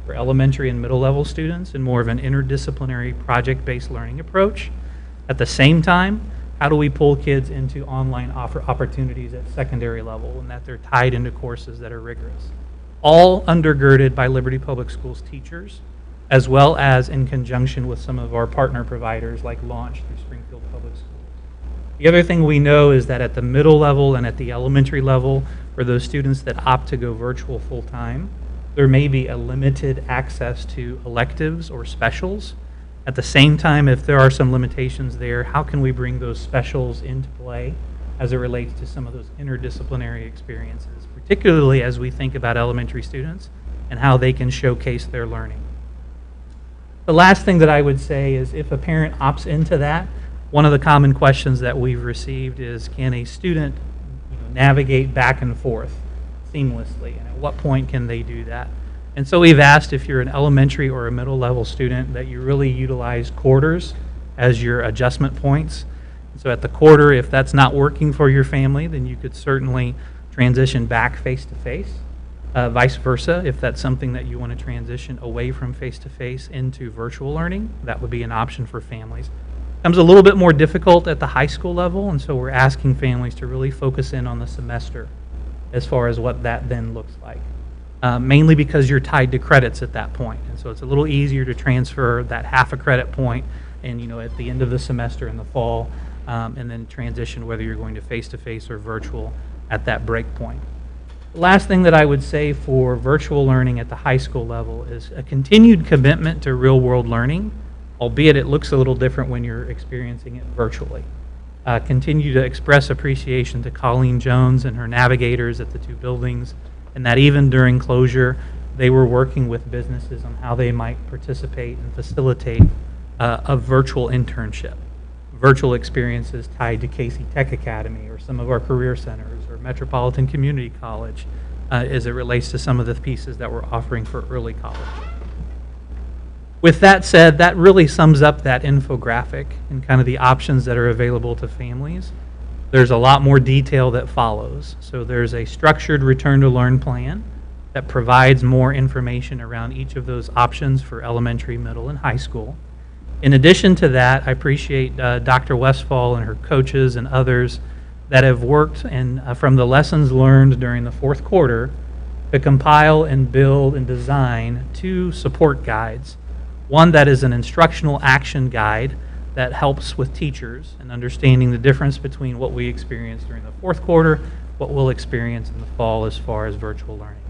for elementary and middle level students in more of an interdisciplinary project-based learning approach. At the same time, how do we pull kids into online opportunities at secondary level and that they're tied into courses that are rigorous? All undergirded by Liberty Public Schools teachers, as well as in conjunction with some of our partner providers like Launch through Springfield Public Schools. The other thing we know is that at the middle level and at the elementary level, for those students that opt to go virtual full-time, there may be a limited access to electives or specials. At the same time, if there are some limitations there, how can we bring those specials into play as it relates to some of those interdisciplinary experiences, particularly as we think about elementary students and how they can showcase their learning. The last thing that I would say is if a parent opts into that, one of the common questions that we've received is, can a student navigate back and forth seamlessly, and at what point can they do that? And so we've asked if you're an elementary or a middle level student that you really utilize quarters as your adjustment points. So at the quarter, if that's not working for your family, then you could certainly transition back face-to-face. Vice versa, if that's something that you want to transition away from face-to-face into virtual learning, that would be an option for families. Becomes a little bit more difficult at the high school level, and so we're asking families to really focus in on the semester as far as what that then looks like. Mainly because you're tied to credits at that point, and so it's a little easier to transfer that half a credit point and at the end of the semester in the fall, and then transition whether you're going to face-to-face or virtual at that break point. The last thing that I would say for virtual learning at the high school level is a continued commitment to real-world learning, albeit it looks a little different when you're experiencing it virtually. Continue to express appreciation to Colleen Jones and her navigators at the two buildings, and that even during closure, they were working with businesses on how they might participate and facilitate a virtual internship. Virtual experiences tied to Casey Tech Academy or some of our career centers or Metropolitan Community College as it relates to some of the pieces that we're offering for early college. With that said, that really sums up that infographic and kind of the options that are available to families. There's a lot more detail that follows. So there's a structured return to learn plan that provides more information around each of those options for elementary, middle, and high school. In addition to that, I appreciate Dr. Westfall and her coaches and others that have worked from the lessons learned during the fourth quarter to compile and build and design 2 support guides. One that is an instructional action guide that helps with teachers in understanding the difference between what we experienced during the fourth quarter, what we'll experience in the fall as far as virtual learning.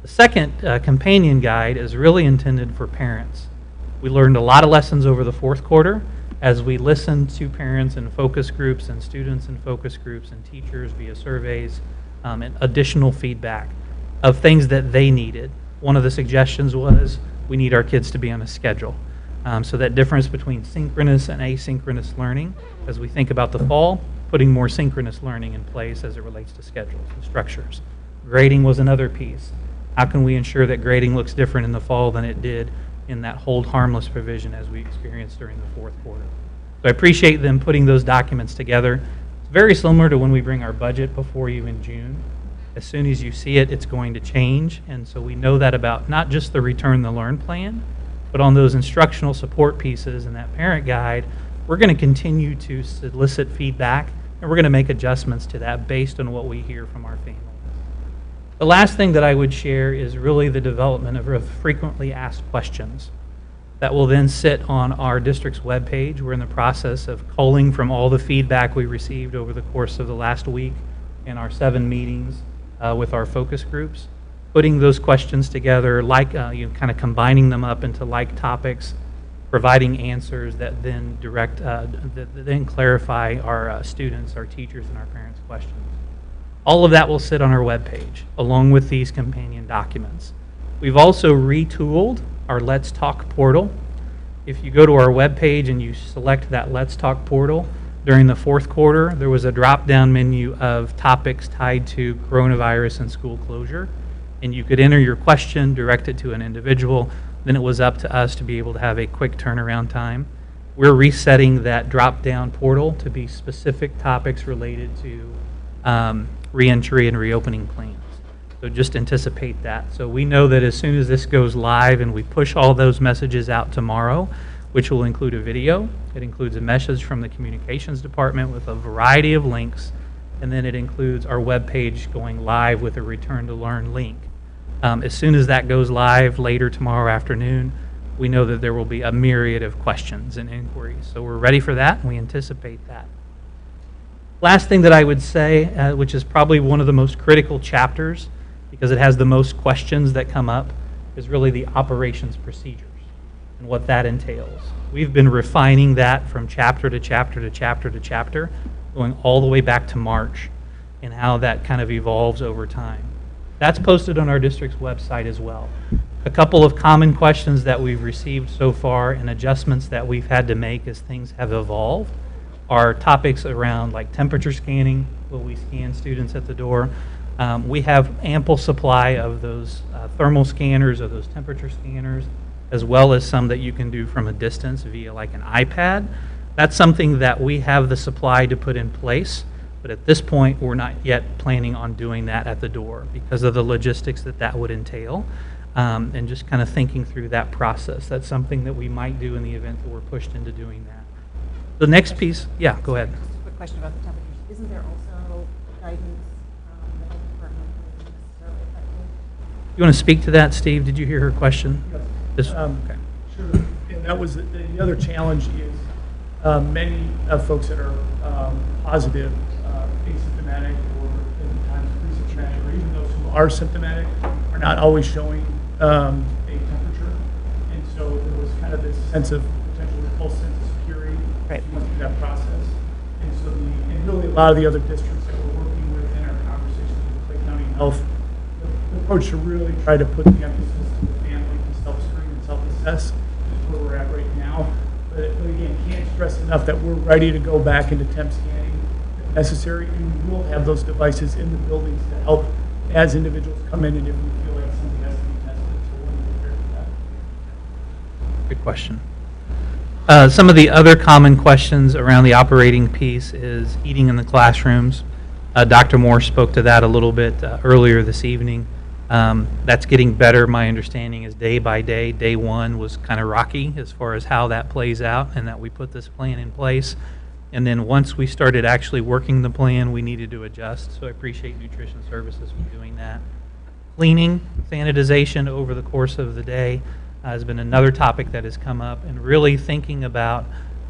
The second companion guide is really intended for parents. We learned a lot of lessons over the fourth quarter as we listened to parents in focus groups and students in focus groups and teachers via surveys and additional feedback of things that they needed. One of the suggestions was we need our kids to be on a schedule. So that difference between synchronous and asynchronous learning, as we think about the fall, putting more synchronous learning in place as it relates to schedules and structures. Grading was another piece. How can we ensure that grading looks different in the fall than it did in that hold harmless provision as we experienced during the fourth quarter? So I appreciate them putting those documents together. It's very similar to when we bring our budget before you in June. As soon as you see it, it's going to change, and so we know that about not just the return to learn plan, but on those instructional support pieces and that parent guide, we're going to continue to solicit feedback, and we're going to make adjustments to that based on what we hear from our families. The last thing that I would share is really the development of frequently asked questions that will then sit on our district's webpage. We're in the process of culling from all the feedback we received over the course of the last week in our 7 meetings with our focus groups, putting those questions together, kind of combining them up into like topics, providing answers that then then clarify our students, our teachers, and our parents' questions. All of that will sit on our webpage, along with these companion documents. We've also retooled our Let's Talk portal. If you go to our webpage and you select that Let's Talk portal, during the fourth quarter, there was a drop-down menu of topics tied to coronavirus and school closure, and you could enter your question, direct it to an individual, then it was up to us to be able to have a quick turnaround time. We're resetting that drop-down portal to be specific topics related to reentry and reopening plans. So just anticipate that. So we know that as soon as this goes live and we push all those messages out tomorrow, which will include a video, it includes a message from the communications department with a variety of links, and then it includes our webpage going live with a return to learn link. As soon as that goes live later tomorrow afternoon, we know that there will be a myriad of questions and inquiries. So we're ready for that, and we anticipate that. Last thing that I would say, which is probably one of the most critical chapters, because it has the most questions that come up, is really the operations procedures and what that entails. We've been refining that from chapter to chapter to chapter to chapter, going all the way back to March, and how that kind of evolves over time. That's posted on our district's website as well. A couple of common questions that we've received so far and adjustments that we've had to make as things have evolved are topics around like temperature scanning. Will we scan students at the door? We have ample supply of those thermal scanners or those temperature scanners, as well as some that you can do from a distance via like an iPad. That's something that we have the supply to put in place, but at this point, we're not yet planning on doing that at the door because of the logistics that that would entail, and just kind of thinking through that process. That's something that we might do in the event that we're pushed into doing that. The next piece, yeah, go ahead. Just a quick question about the temperatures. Isn't there also guidance from the health department that isn't necessarily effective? You want to speak to that, Steve? Did you hear her question? This, okay. Sure. And that was the other challenge is many folks that are positive, asymptomatic, or at times pre-symptomatic, or even those who are symptomatic, are not always showing a temperature. And so there was kind of this sense of potentially a false sense of security Right. through that process. And so and really a lot of the other districts that we're working with in our conversations with Clay County Health, the approach to really try to put the emphasis to the family to self-screen and self-assess is where we're at right now. But again, can't stress enough that we're ready to go back into temp scanning if necessary, and we will have those devices in the buildings to help as individuals come in and if we feel like something has to be tested. So we're prepared for that. Good question. Some of the other common questions around the operating piece is eating in the classrooms. Dr. Moore spoke to that a little bit earlier this evening. That's getting better. My understanding is day by day. Day one was kind of rocky as far as how that plays out and that we put this plan in place. And then once we started actually working the plan, we needed to adjust. So I appreciate Nutrition Services for doing that. Cleaning, sanitization over the course of the day has been another topic that has come up, and really thinking about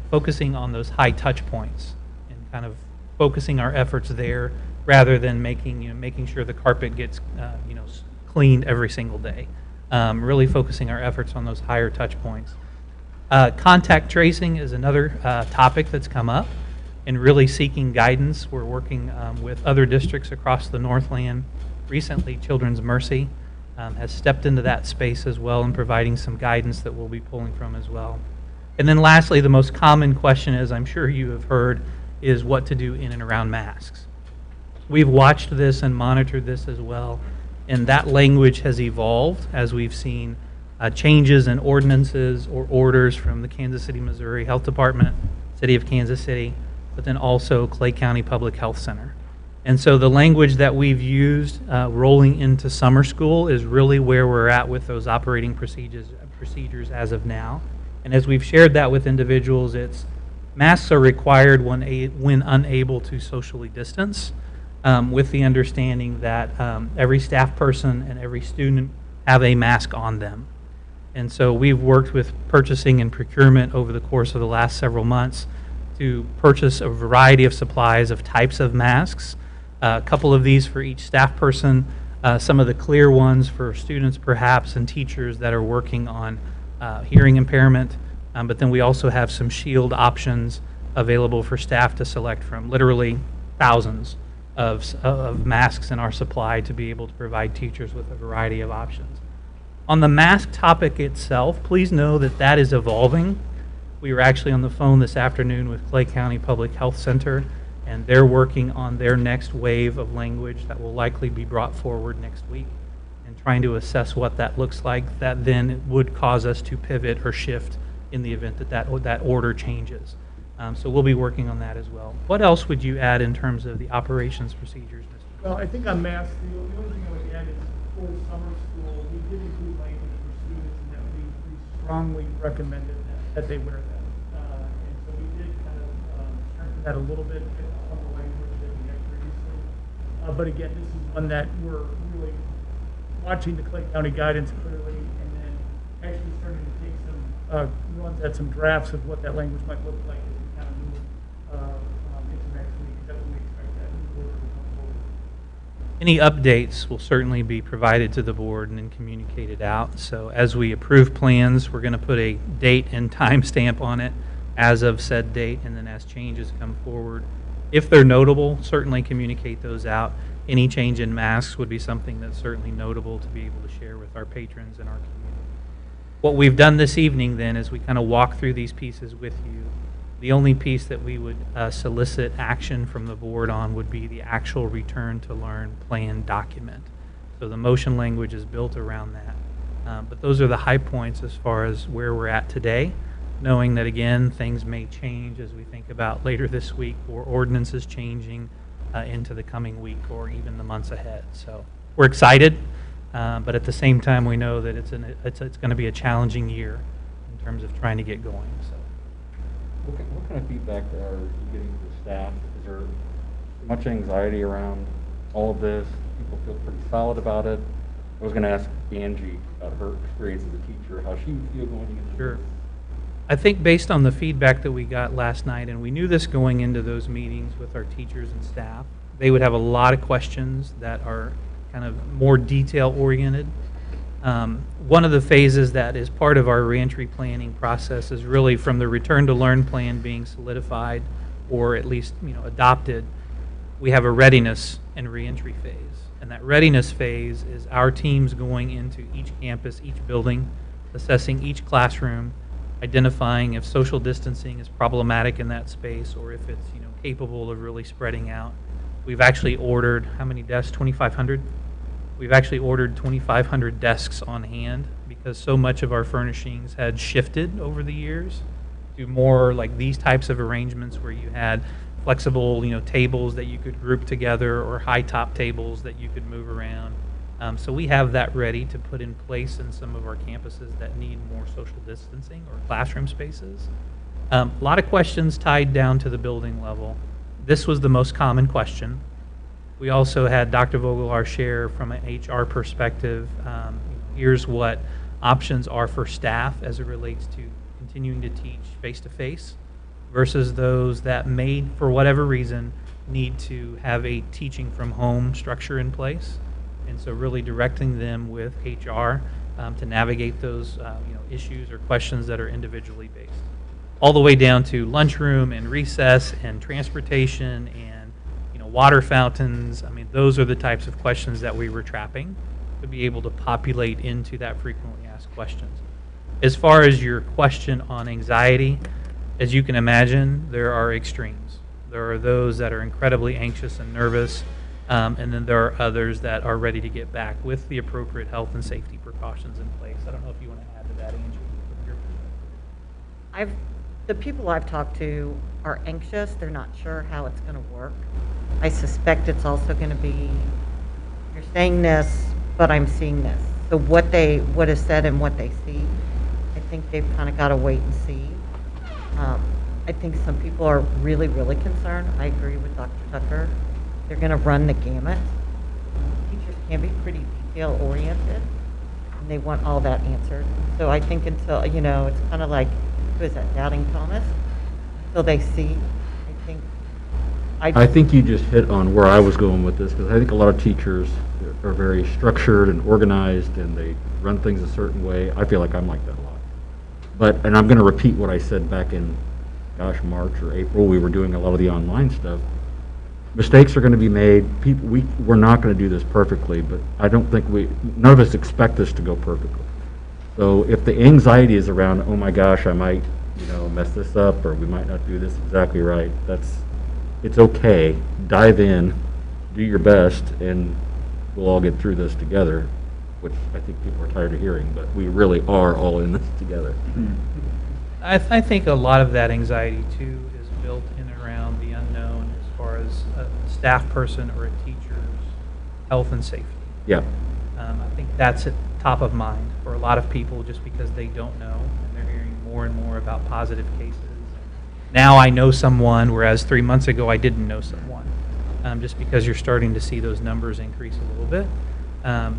focusing on those high touch points and kind of focusing our efforts there rather than making sure the carpet gets cleaned every single day. Really focusing our efforts on those higher touch points. Contact tracing is another topic that's come up, and really seeking guidance. We're working with other districts across the Northland. Recently, Children's Mercy has stepped into that space as well and providing some guidance that we'll be pulling from as well. And then lastly, the most common question, as I'm sure you have heard, is what to do in and around masks. We've watched this and monitored this as well, and that language has evolved as we've seen changes in ordinances or orders from the Kansas City, Missouri Health Department, City of Kansas City, but then also Clay County Public Health Center. And so the language that we've used rolling into summer school is really where we're at with those operating procedures as of now. And as we've shared that with individuals, it's masks are required when unable to socially distance, with the understanding that every staff person and every student have a mask on them. And so we've worked with purchasing and procurement over the course of the last several months to purchase a variety of supplies of types of masks. A couple of these for each staff person, some of the clear ones for students perhaps and teachers that are working on hearing impairment, but then we also have some shield options available for staff to select from, literally thousands of masks in our supply to be able to provide teachers with a variety of options. On the mask topic itself, please know that that is evolving. We were actually on the phone this afternoon with Clay County Public Health Center, and they're working on their next wave of language that will likely be brought forward next week, and trying to assess what that looks like. That then would cause us to pivot or shift in the event that order changes. So we'll be working on that as well. What else would you add in terms of the operations procedures, Mr. Well, I think on masks, the only thing I would add is for summer school, we did include language for students and that we strongly recommended that they wear them. And so we did kind of strengthen that a little bit on the language that we had previously. But again, this is one that we're really watching the Clay County guidance clearly and then actually starting to take some runs at some drafts of what that language might look like as we kind of move into next week. That's when we expect that new order to come forward. Any updates will certainly be provided to the board and then communicated out. So as we approve plans, we're going to put a date and time stamp on it as of said date, and then as changes come forward, if they're notable, certainly communicate those out. Any change in masks would be something that's certainly notable to be able to share with our patrons and our community. What we've done this evening then is we kind of walk through these pieces with you. The only piece that we would solicit action from the board on would be the actual return to learn plan document. So the motion language is built around that. But those are the high points as far as where we're at today, knowing that, again, things may change as we think about later this week, or ordinances changing into the coming week or even the months ahead. So we're excited, but at the same time, we know that it's going to be a challenging year in terms of trying to get going. So. What kind of feedback are you getting from the staff? Is there much anxiety around all of this? People feel pretty solid about it. I was going to ask Angie about her experience as a teacher, how she would feel going into Sure. this. I think based on the feedback that we got last night, and we knew this going into those meetings with our teachers and staff, they would have a lot of questions that are kind of more detail oriented. One of the phases that is part of our reentry planning process is really from the return to learn plan being solidified or at least adopted. We have a readiness and reentry phase. And that readiness phase is our teams going into each campus, each building, assessing each classroom, identifying if social distancing is problematic in that space or if it's capable of really spreading out. We've actually ordered, how many desks? 2,500? We've actually ordered 2,500 desks on hand because so much of our furnishings had shifted over the years to more like these types of arrangements where you had flexible, tables that you could group together or high top tables that you could move around. So we have that ready to put in place in some of our campuses that need more social distancing or classroom spaces. A lot of questions tied down to the building level. This was the most common question. We also had Dr. Vogelar share from an HR perspective, here's what options are for staff as it relates to continuing to teach face-to-face versus those that may, for whatever reason, need to have a teaching from home structure in place. And so really directing them with HR to navigate those issues or questions that are individually based. All the way down to lunchroom and recess and transportation and water fountains. I mean, those are the types of questions that we were trapping to be able to populate into that frequently asked questions. As far as your question on anxiety, as you can imagine, there are extremes. There are those that are incredibly anxious and nervous, and then there are others that are ready to get back with the appropriate health and safety precautions in place. I don't know if you want to add to that, Angie. From your perspective. The people I've talked to are anxious. They're not sure how it's going to work. I suspect it's also going to be, you're saying this, but I'm seeing this. So what is said and what they see, I think they've kind of got to wait and see. I think some people are really, really concerned. I agree with Dr. Tucker. They're going to run the gamut. Teachers can be pretty detail-oriented, and they want all that answered. So I think until, it's kind of like, who is that, Doubting Thomas? Until they see, I think you just hit on where I was going with this, because I think a lot of teachers are very structured and organized, and they run things a certain way. I feel like I'm like that a lot. And I'm going to repeat what I said back in, March or April. We were doing a lot of the online stuff. Mistakes are going to be made. We're not going to do this perfectly, but I don't think none of us expect this to go perfectly. So if the anxiety is around, oh my gosh, I might, mess this up, or we might not do this exactly right, it's okay. Dive in, do your best, and we'll all get through this together, which I think people are tired of hearing, but we really are all in this together. I think a lot of that anxiety, too, is built in around the unknown as far as a staff person or a teacher's health and safety. Yeah. I think that's at top of mind for a lot of people just because they don't know, and they're hearing more and more about positive cases. Now I know someone, whereas 3 months ago I didn't know someone, just because you're starting to see those numbers increase a little bit.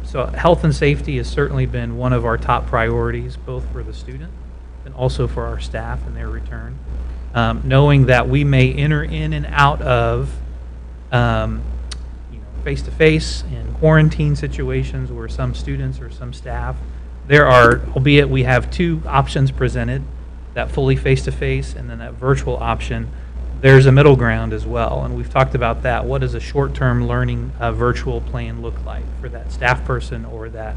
So health and safety has certainly been one of our top priorities, both for the student and also for our staff and their return. Knowing that we may enter in and out of face-to-face and quarantine situations where some students or some staff, there are, albeit we have two options presented, that fully face-to-face and then that virtual option, there's a middle ground as well. And we've talked about that. What does a short-term learning virtual plan look like for that staff person or that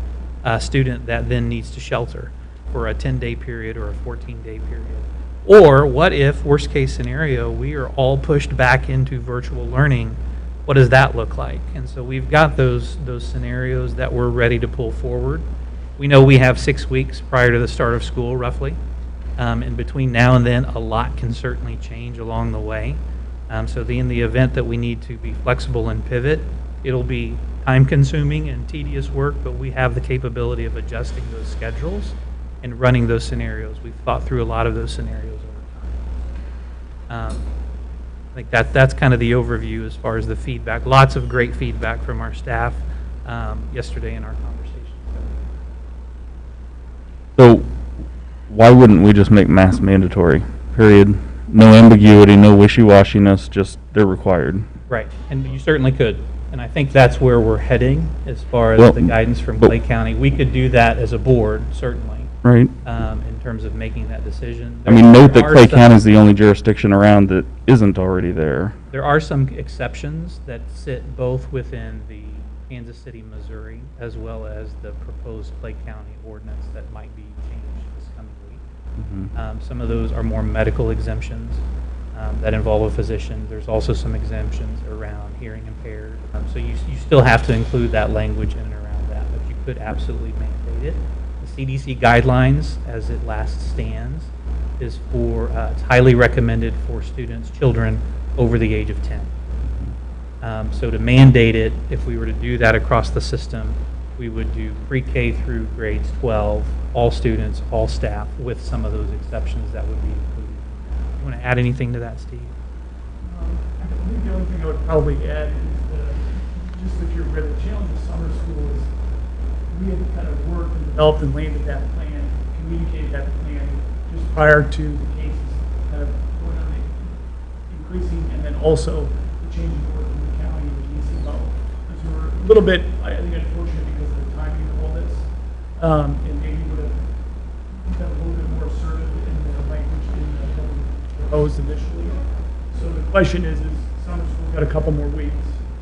student that then needs to shelter for a 10-day period or a 14-day period? Or what if, worst case scenario, we are all pushed back into virtual learning? What does that look like? And so we've got those scenarios that we're ready to pull forward. We know we have 6 weeks prior to the start of school, roughly. In between now and then, a lot can certainly change along the way. So in the event that we need to be flexible and pivot, it'll be time-consuming and tedious work, but we have the capability of adjusting those schedules and running those scenarios. We've thought through a lot of those scenarios over time. I think that's kind of the overview as far as the feedback. Lots of great feedback from our staff yesterday in our conversation. So why wouldn't we just make masks mandatory, period? No ambiguity, no wishy-washiness, just they're required. Right, and you certainly could. And I think that's where we're heading as far as Well, the guidance from but- Clay County. We could do that as a board, certainly, Right. in terms of making that decision. I mean, note There that are Clay some- County is the only jurisdiction around that isn't already there. There are some exceptions that sit both within the Kansas City, Missouri, as well as the proposed Clay County ordinance that might be changed this coming week. Some of those are more medical exemptions that involve a physician. There's also some exemptions around hearing impaired. So you still have to include that language in and around that, but you could absolutely mandate it. The CDC guidelines, as it last stands, is for, it's highly recommended for students, children over the age of 10. So to mandate it, if we were to do that across the system, we would do pre-K through grades 12, all students, all staff, with some of those exceptions that would be included. You want to add anything to that, Steve? I think the only thing I would probably add is just if you're where the challenge of summer school is, we had kind of worked and developed and landed that plan, communicated that plan just prior to the cases kind of going on increasing, and then also the change in order from the county and the DC level. So we're a little bit, I think, unfortunate because of the timing of all this, and maybe would have been a little bit more assertive in the language in the proposed initially. So the question is summer school got a couple more weeks,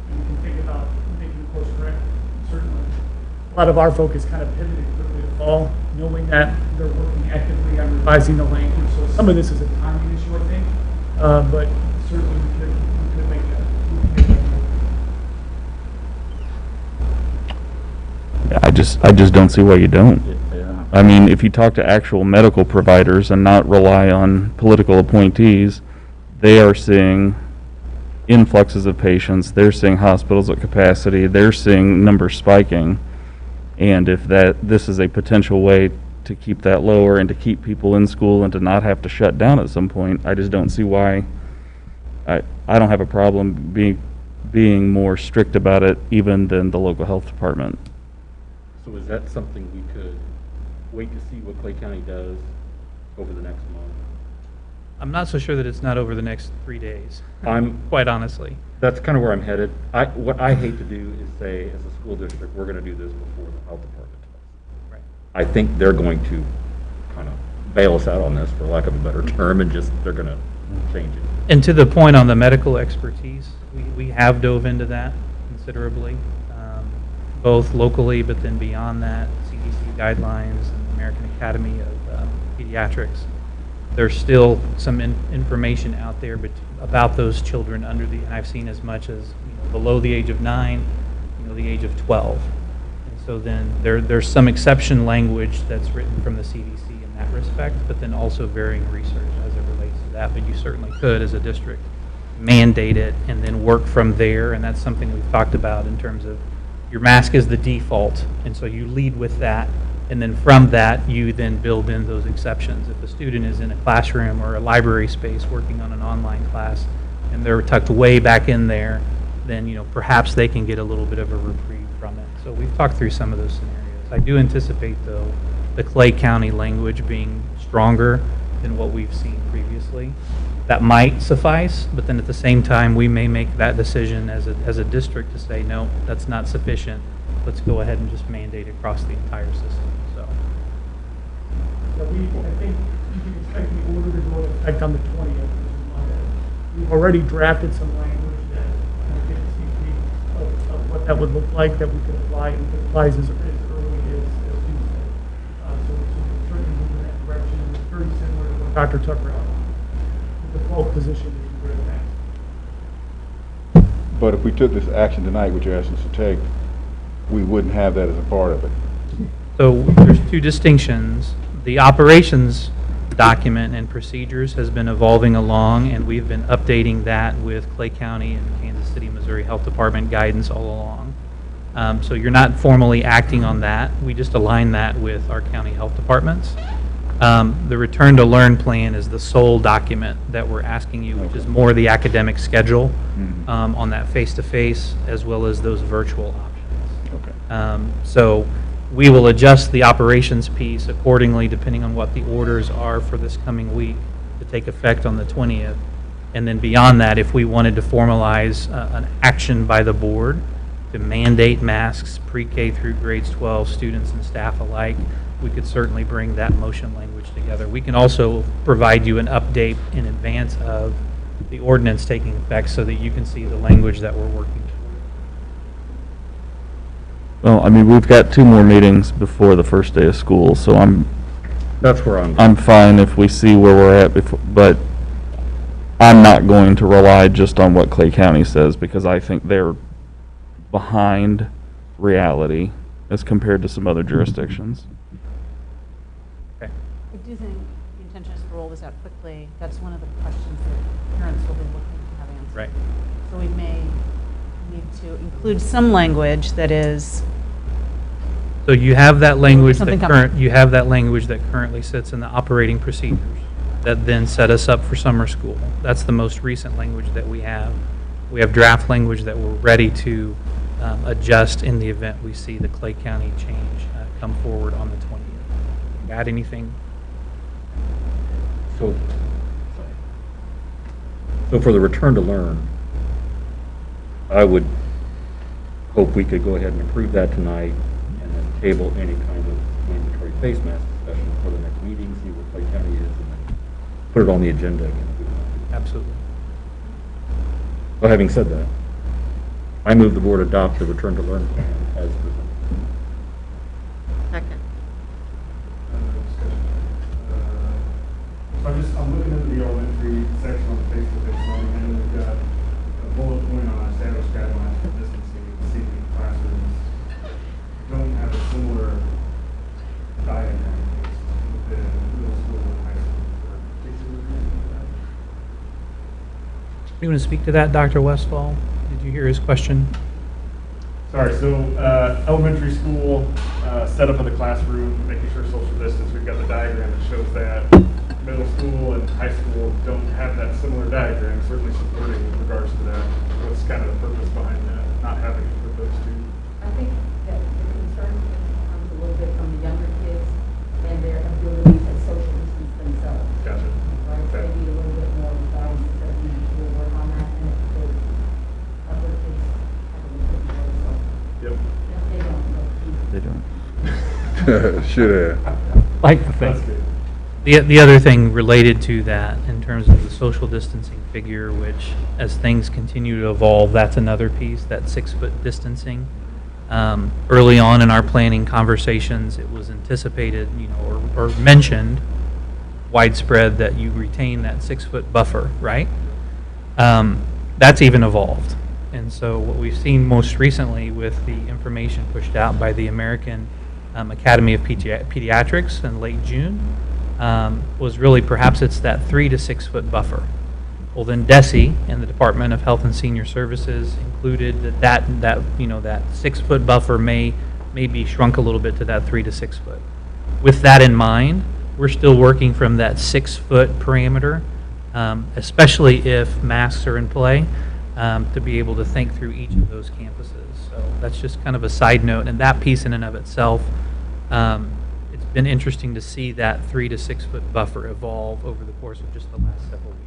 and we can think about making the course correct. Certainly, a lot of our focus kind of pivoted quickly to fall, knowing that they're working actively on revising the language. So some of this is a timing issue, I think, but certainly we could make that. I just don't see why you don't. I mean, if you talk to actual medical providers and not rely on political appointees, they are seeing influxes of patients, they're seeing hospitals at capacity, they're seeing numbers spiking. And if this is a potential way to keep that lower and to keep people in school and to not have to shut down at some point, I just don't see why. I don't have a problem being more strict about it even than the local health department. So is that something we could wait to see what Clay County does over the next month? I'm not so sure that it's not over the next 3 days, I'm quite honestly. That's kind of where I'm headed. What I hate to do is say, as a school district, we're going to do this before the health department does. Right. I think they're going to kind of bail us out on this, for lack of a better term, and they're going to change it. And to the point on the medical expertise, we have dove into that considerably, both locally, but then beyond that, CDC guidelines and the American Academy of Pediatrics. There's still some information out there about those children and I've seen as much as below the age of 9, the age of 12. And so then there's some exception language that's written from the CDC in that respect, but then also varying research as it relates to that. But you certainly could, as a district, mandate it and then work from there. And that's something we've talked about in terms of your mask is the default, and so you lead with that. And then from that, you then build in those exceptions. If a student is in a classroom or a library space working on an online class, and they're tucked way back in there, then perhaps they can get a little bit of a reprieve from it. So we've talked through some of those scenarios. I do anticipate, though, the Clay County language being stronger than what we've seen previously. That might suffice, but then at the same time, we may make that decision as a district to say, no, that's not sufficient. Let's go ahead and just mandate across the entire system. So, I think you can expect the order to go into effect on the 20th, which is Monday. We've already drafted some language that kind of gives a sneak peek of what that would look like, that we could apply, and it applies as early as Tuesday. So we're certainly moving in that direction. It's very similar to what Dr. Tucker outlined. default position to get rid of that. But if we took this action tonight, which you're asking us to take, we wouldn't have that as a part of it. So there's two distinctions. The operations document and procedures has been evolving along, and we've been updating that with Clay County and Kansas City, Missouri Health Department guidance all along. So you're not formally acting on that. We just align that with our county health departments. The Return to Learn plan is the sole document that we're asking you, which is more the academic schedule on that face-to-face as well as those virtual options. Okay. So we will adjust the operations piece accordingly depending on what the orders are for this coming week to take effect on the 20th. And then beyond that, if we wanted to formalize an action by the board to mandate masks pre-K through grades 12 students and staff alike, we could certainly bring that motion language together. We can also provide you an update in advance of the ordinance taking effect so that you can see the language that we're working toward. Well, I mean, we've got 2 more meetings before the first day of school, so That's where I'm fine if we see where we're at before, but I'm not going to rely just on what Clay County says because I think they're behind reality as compared to some other jurisdictions. Okay. I do think the intention is to roll this out quickly. That's one of the questions that parents will be looking to have answered. Right. So we may need to include some language that is, So you have that language Something that coming. you have that language that currently sits in the operating procedures that then set us up for summer school. That's the most recent language that we have. We have draft language that we're ready to adjust in the event we see the Clay County change come forward on the 20th. Got anything? So for the Return to Learn, I would hope we could go ahead and approve that tonight and then table any kind of mandatory face mask discussion for the next meeting, see what Clay County is, and then put it on the agenda again. if we want to. Absolutely. Well, having said that, I move the board adopt the Return to Learn plan as presented. Second. So I'm looking at the elementary section on the face-to-face learning, and we've got a bullet point on established guidelines for distancing and seating in classrooms. Don't have a similar diagram within middle school and high school for particular reason for that. You want to speak to that, Dr. Westfall? Did you hear his question? Sorry, so elementary school, setup of the classroom, making sure social distance, we've got the diagram that shows that. Middle school and high school don't have that similar diagram, certainly supporting with regards to that. What's kind of the purpose behind that, not having it for those two? I think that the concern comes a little bit from the younger kids and their ability to social distance themselves. Gotcha. Right, so Okay. they need a little bit more guidance that we will work on that, and if the other kids have a little bit more, so. Yep. If they don't, They don't. Should have. Like the That's thing. good. The other thing related to that, in terms of the social distancing figure, which as things continue to evolve, that's another piece, that 6-foot distancing. Early on in our planning conversations, it was anticipated, or mentioned widespread that you retain that 6-foot buffer, right? That's even evolved. And so what we've seen most recently with the information pushed out by the American Academy of Pediatrics in late June, was really perhaps it's that 3 to 6 foot buffer. Well, then DESE and the Department of Health and Senior Services included that 6 foot buffer may be shrunk a little bit to that 3 to 6 foot. With that in mind, we're still working from that 6 foot parameter, especially if masks are in play, to be able to think through each of those campuses. So that's just kind of a side note, and that piece in and of itself, it's been interesting to see that 3 to 6 foot buffer evolve over the course of just the last several weeks.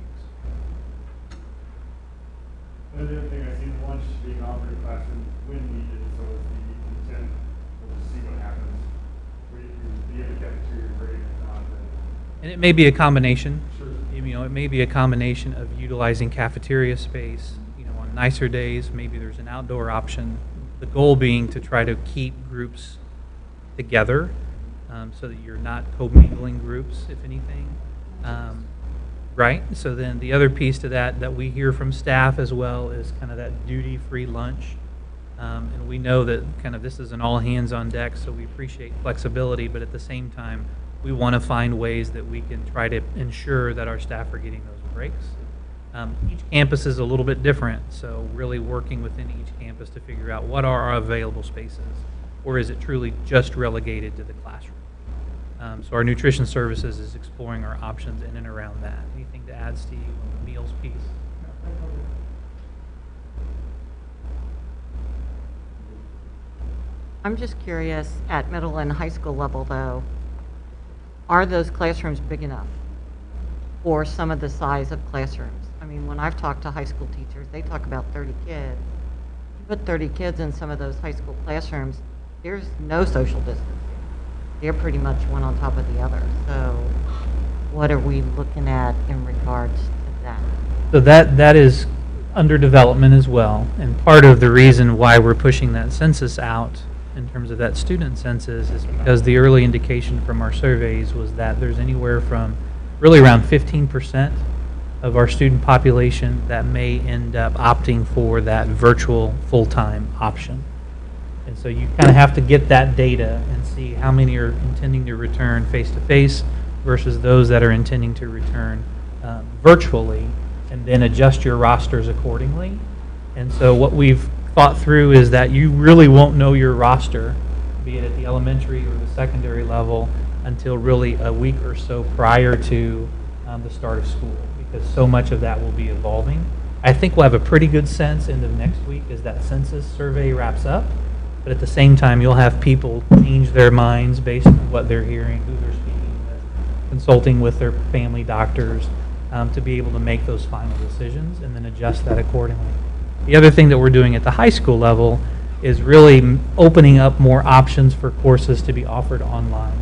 And the other thing, I see lunch being offered in classrooms when needed, so it's the intent, we'll just see what happens. We be in the cafeteria break, if not, then. And it may be a combination. Sure. It may be a combination of utilizing cafeteria space, on nicer days, maybe there's an outdoor option. The goal being to try to keep groups together so that you're not commingling groups, if anything. Right? So then the other piece to that we hear from staff as well is kind of that duty-free lunch. And we know that kind of this is an all hands on deck, so we appreciate flexibility, but at the same time, we want to find ways that we can try to ensure that our staff are getting those breaks. Each campus is a little bit different, so really working within each campus to figure out what are our available spaces, or is it truly just relegated to the classroom? So our nutrition services is exploring our options in and around that. Anything to add, Steve, on the meals piece? I'm just curious, at middle and high school level though, are those classrooms big enough for some of the size of classrooms? I mean, when I've talked to high school teachers, they talk about 30 kids. You put 30 kids in some of those high school classrooms, there's no social distancing. They're pretty much one on top of the other. So what are we looking at in regards to that? So that is under development as well, and part of the reason why we're pushing that census out in terms of that student census is because the early indication from our surveys was that there's anywhere from really around 15% of our student population that may end up opting for that virtual full-time option. And so you kind of have to get that data and see how many are intending to return face-to-face versus those that are intending to return virtually, and then adjust your rosters accordingly. And so what we've thought through is that you really won't know your roster, be it at the elementary or the secondary level, until really a week or so prior to the start of school, because so much of that will be evolving. I think we'll have a pretty good sense end of next week as that census survey wraps up. But at the same time, you'll have people change their minds based on what they're hearing, who they're speaking with, consulting with their family doctors to be able to make those final decisions and then adjust that accordingly. The other thing that we're doing at the high school level is really opening up more options for courses to be offered online.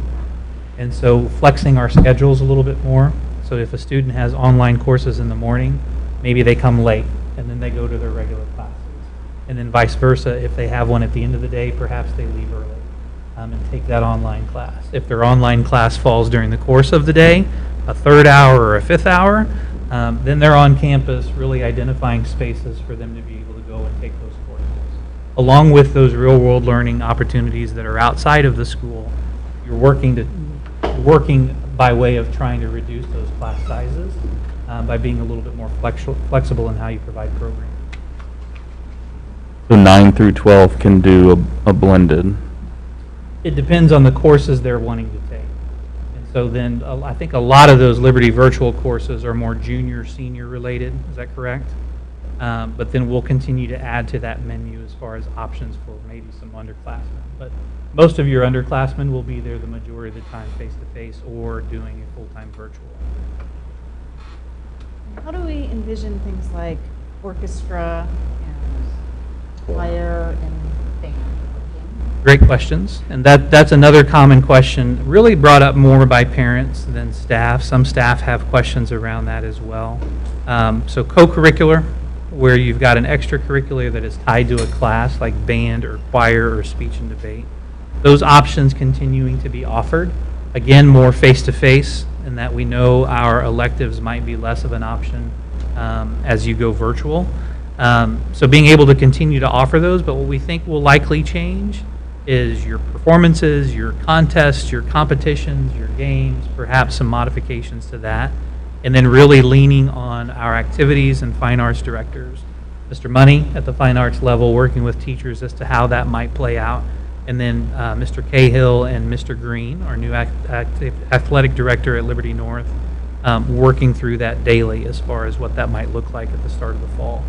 And so flexing our schedules a little bit more. So if a student has online courses in the morning, maybe they come late and then they go to their regular classes. And then vice versa, if they have one at the end of the day, perhaps they leave early and take that online class. If their online class falls during the course of the day, a third hour or a fifth hour, then they're on campus really identifying spaces for them to be able to go and take those courses. Along with those real-world learning opportunities that are outside of the school, you're working by way of trying to reduce those class sizes by being a little bit more flexible in how you provide programming. So 9 through 12 can do a blended. It depends on the courses they're wanting to take. And so then I think a lot of those Liberty virtual courses are more junior, senior related. Is that correct? But then we'll continue to add to that menu as far as options for maybe some underclassmen. But most of your underclassmen will be there the majority of the time face-to-face or doing a full-time virtual. How do we envision things like orchestra and choir and band? Great questions. And that's another common question, really brought up more by parents than staff. Some staff have questions around that as well. So co-curricular, where you've got an extracurricular that is tied to a class like band or choir or speech and debate. Those options continuing to be offered. Again, more face-to-face, in that we know our electives might be less of an option as you go virtual. So being able to continue to offer those, but what we think will likely change is your performances, your contests, your competitions, your games, perhaps some modifications to that, and then really leaning on our activities and fine arts directors. Mr. Money at the fine arts level working with teachers as to how that might play out, and then Mr. Cahill and Mr. Green, our new athletic director at Liberty North, working through that daily as far as what that might look like at the start of the fall.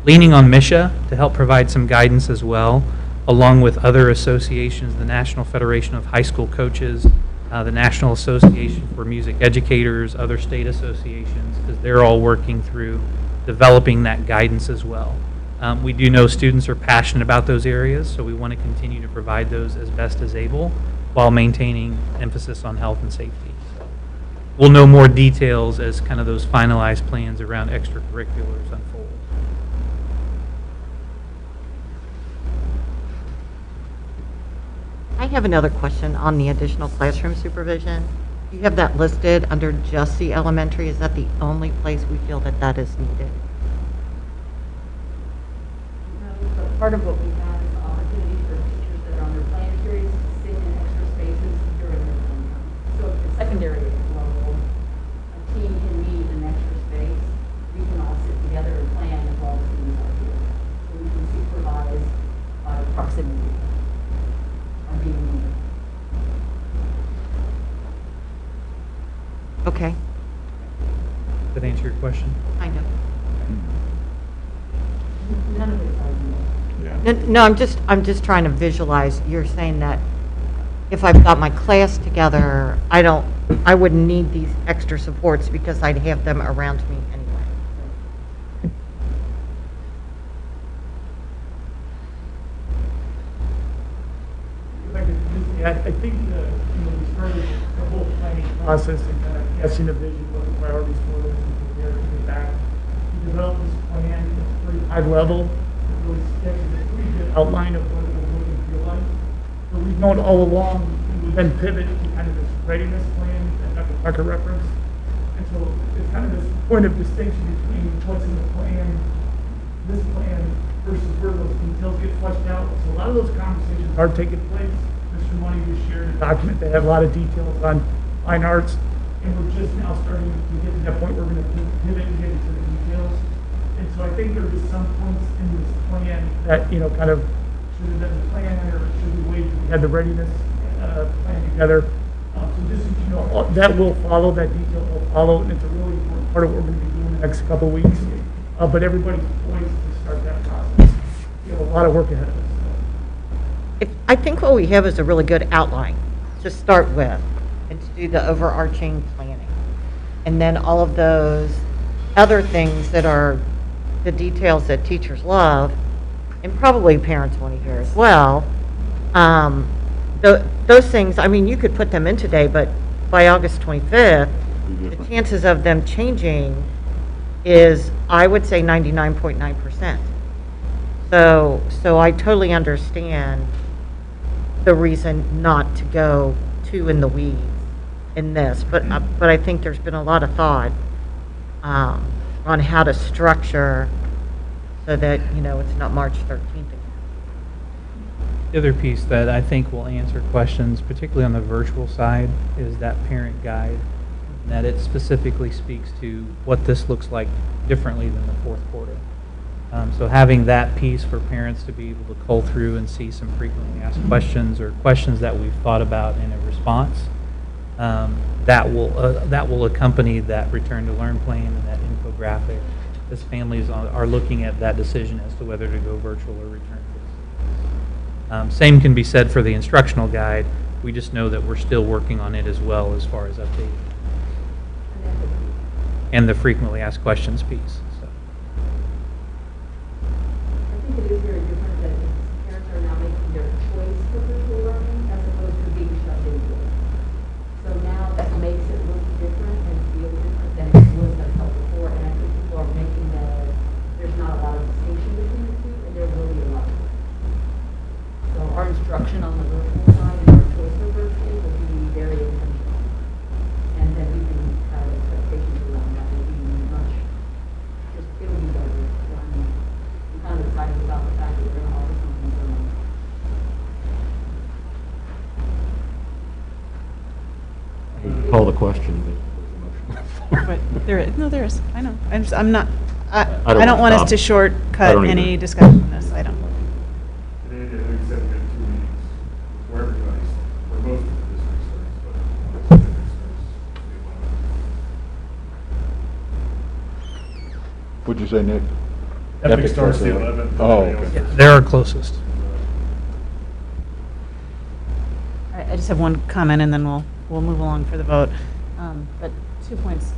Leaning on MISHA to help provide some guidance as well, along with other associations, the National Federation of High School Coaches, the National Association for Music Educators, other state associations, because they're all working through developing that guidance as well. We do know students are passionate about those areas, so we want to continue to provide those as best as able while maintaining emphasis on health and safety. So we'll know more details as kind of those finalized plans around extracurriculars unfold. I have another question on the additional classroom supervision. You have that listed under just the elementary. Is that the only place we feel that that is needed? But part of what we have is the opportunity for teachers that are on their plan periods to sit in extra spaces during their plan time. So at the secondary level, a team can meet in an extra space. We can all sit together and plan as well as students are here. So we can supervise proximity or being needed. Okay, Did that answer your question? kind of. None of it's ideal. Yeah. No, I'm just trying to visualize. You're saying that if I've got my class together, I wouldn't need these extra supports because I'd have them around me anyway. If I could just add, I think, we started the whole planning process and kind of casting a vision, what the priorities were, and prepared to get back. We developed this plan at a pretty high level, it really sketches a pretty good outline of what it will look and feel like. So we've known all along, we would then pivot to kind of this readiness plan that Dr. Tucker referenced. And so it's kind of this point of distinction between what's in the plan, this plan, versus where those details get fleshed out. So a lot of those conversations are taking place. Mr. Money just shared a document that had a lot of details on fine arts, and we're just now starting to get to that point where we're going to pivot and get into the details. And so I think there are just some points in this plan that, kind of should have been the plan, or should we wait till we had the readiness plan together. So just, that will follow, that detail will follow, and it's a really important part of what we're going to be doing the next couple of weeks. But everybody's poised to start that process. We have a lot of work ahead of us. I think what we have is a really good outline to start with and to do the overarching planning. And then all of those other things that are the details that teachers love and probably parents want to hear as well. Those things, I mean, you could put them in today, but by August 25th, the chances of them changing is, I would say, 99.9%. So I totally understand the reason not to go too in the weeds in this, but I think there's been a lot of thought on how to structure so that, it's not March 13th again. The other piece that I think will answer questions, particularly on the virtual side, is that parent guide. And that it specifically speaks to what this looks like differently than the fourth quarter. So having that piece for parents to be able to cull through and see some frequently asked questions or questions that we've thought about in a response, that will accompany that return to learn plan and that infographic as families are looking at that decision as to whether to go virtual or return to the same can be said for the instructional guide. We just know that we're still working on it as well as far as updating. And the frequently asked questions piece. So. I think it is very different that parents are now making their choice for virtual learning as opposed to being shoved into it. So now that makes it look different and feel different than it would have felt before. And I think people are making there's not a lot of distinction between the two, and there will be a lot. So our instruction on the virtual side and our choice for virtual will be very intentional. And then we can have expectations around that. It will be much, it will be better. So I'm kind of excited about the fact that we're going to offer something so much. I hate to call the question, but there's a motion. But there is. I know. I'm not. I don't don't want us stop. to I shortcut don't any either. discussion on this. I don't. Today, I know you said we had 2 meetings for everybody's, for most of the district starts, but some district starts. What'd you say, Nick? Epic starts the 11th. Oh, everybody okay. else is- They're our closest. I just have one comment, and then we'll move along for the vote. But 2 points.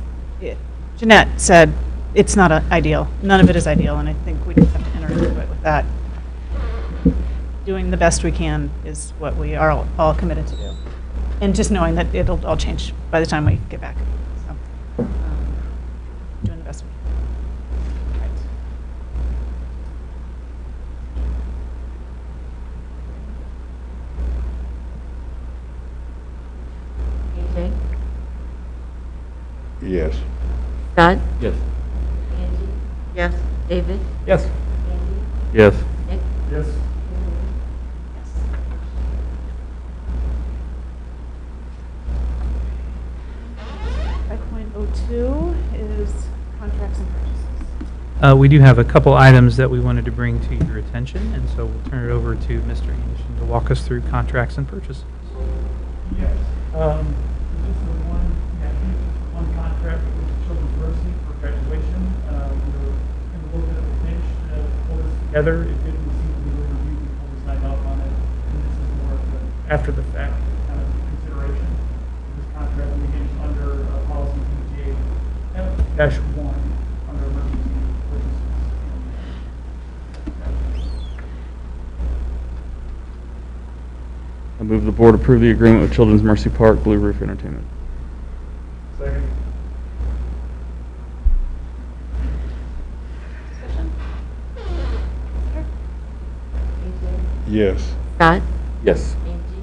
Jeanette said it's not ideal. None of it is ideal, and I think we just have to enter into it with that. Doing the best we can is what we are all committed to do, and just knowing that it'll all change by the time we get back. So, doing the best we can. Right. AJ? Yes. Scott? Yes. Angie? Yes. David? Yes. Andy? Yes. Nick? Yes. Yes. Five point oh two is contracts and purchases. We do have a couple items that we wanted to bring to your attention, and so we'll turn it over to Mr. Anderson to walk us through contracts and purchases. Yes. This is the one contract with Children's Mercy for graduation. We were in a little bit of a pinch to pull this together. It didn't seem to be reviewed before we signed off on it. And this is more of the after the fact kind of consideration. This contract begins under policy PGA-1 under emergency purchases. I move the board approve the agreement with Children's Mercy Park Blue Roof Entertainment. Second. Discussion? AJ? Yes. Scott? Yes. Angie?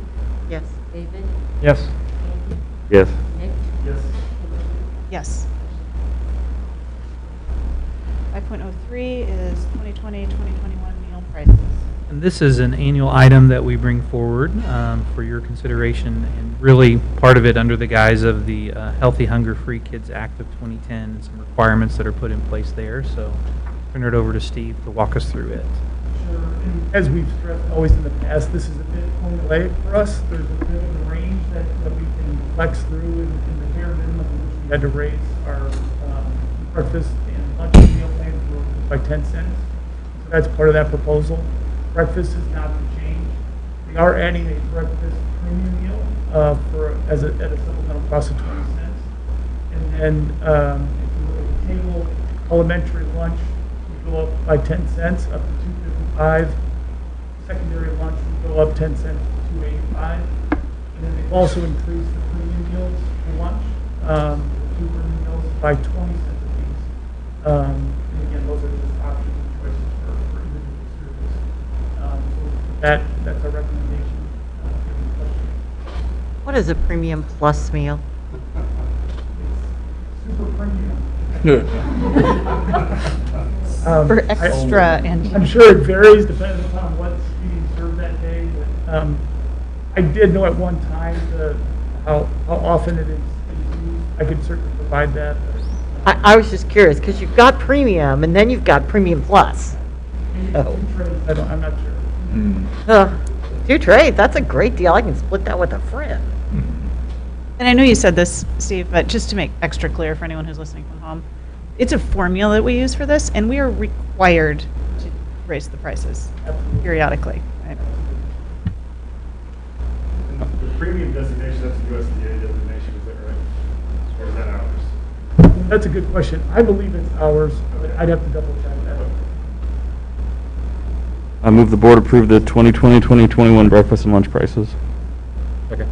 Yes. David? Yes. Andy? Yes. Nick? Yes. Yes. 5.03 is 2020-2021 meal prices. And this is an annual item that we bring forward for your consideration, and really part of it under the guise of the Healthy Hunger Free Kids Act of 2010 and some requirements that are put in place there. So turn it over to Steve to walk us through it. Sure. And as we've stressed always in the past, this is a bit formulaic for us. There's a bit of a range that we can flex through in the bare minimum in which we had to raise our breakfast and lunch meal plans by 10 cents. So that's part of that proposal. Breakfast is not to change. We are adding a breakfast premium meal at a supplemental cost of 20 cents. And then if you look at the table, elementary lunch would go up by 10 cents up to $2.55. Secondary lunch would go up 10 cents to $2.85. And then they've also increased the premium meals for lunch, the 2 premium meals by 20 cents a piece. And again, those are just options and choices for individual students. So that's our recommendation. Given the question. What is a premium plus meal? It's super premium. For I- extra and. I'm sure it varies depending upon what's being served that day, but I did know at one time how often it is used. I could certainly provide that. I was just curious, because you've got premium, and then you've got premium plus. Oh. I'm not sure. Uh, 2 trades, that's a great deal. I can split that with a friend. And I know you said this, Steve, but just to make extra clear for anyone who's listening from home, it's a formula that we use for this, and we are required to raise the prices periodically. Right? The premium designation, that's a USDA designation, is that right? Or is that ours? That's a good question. I believe it's ours, but I'd have to double check that. I move the board approve the 2020-2021 breakfast and lunch prices. Okay.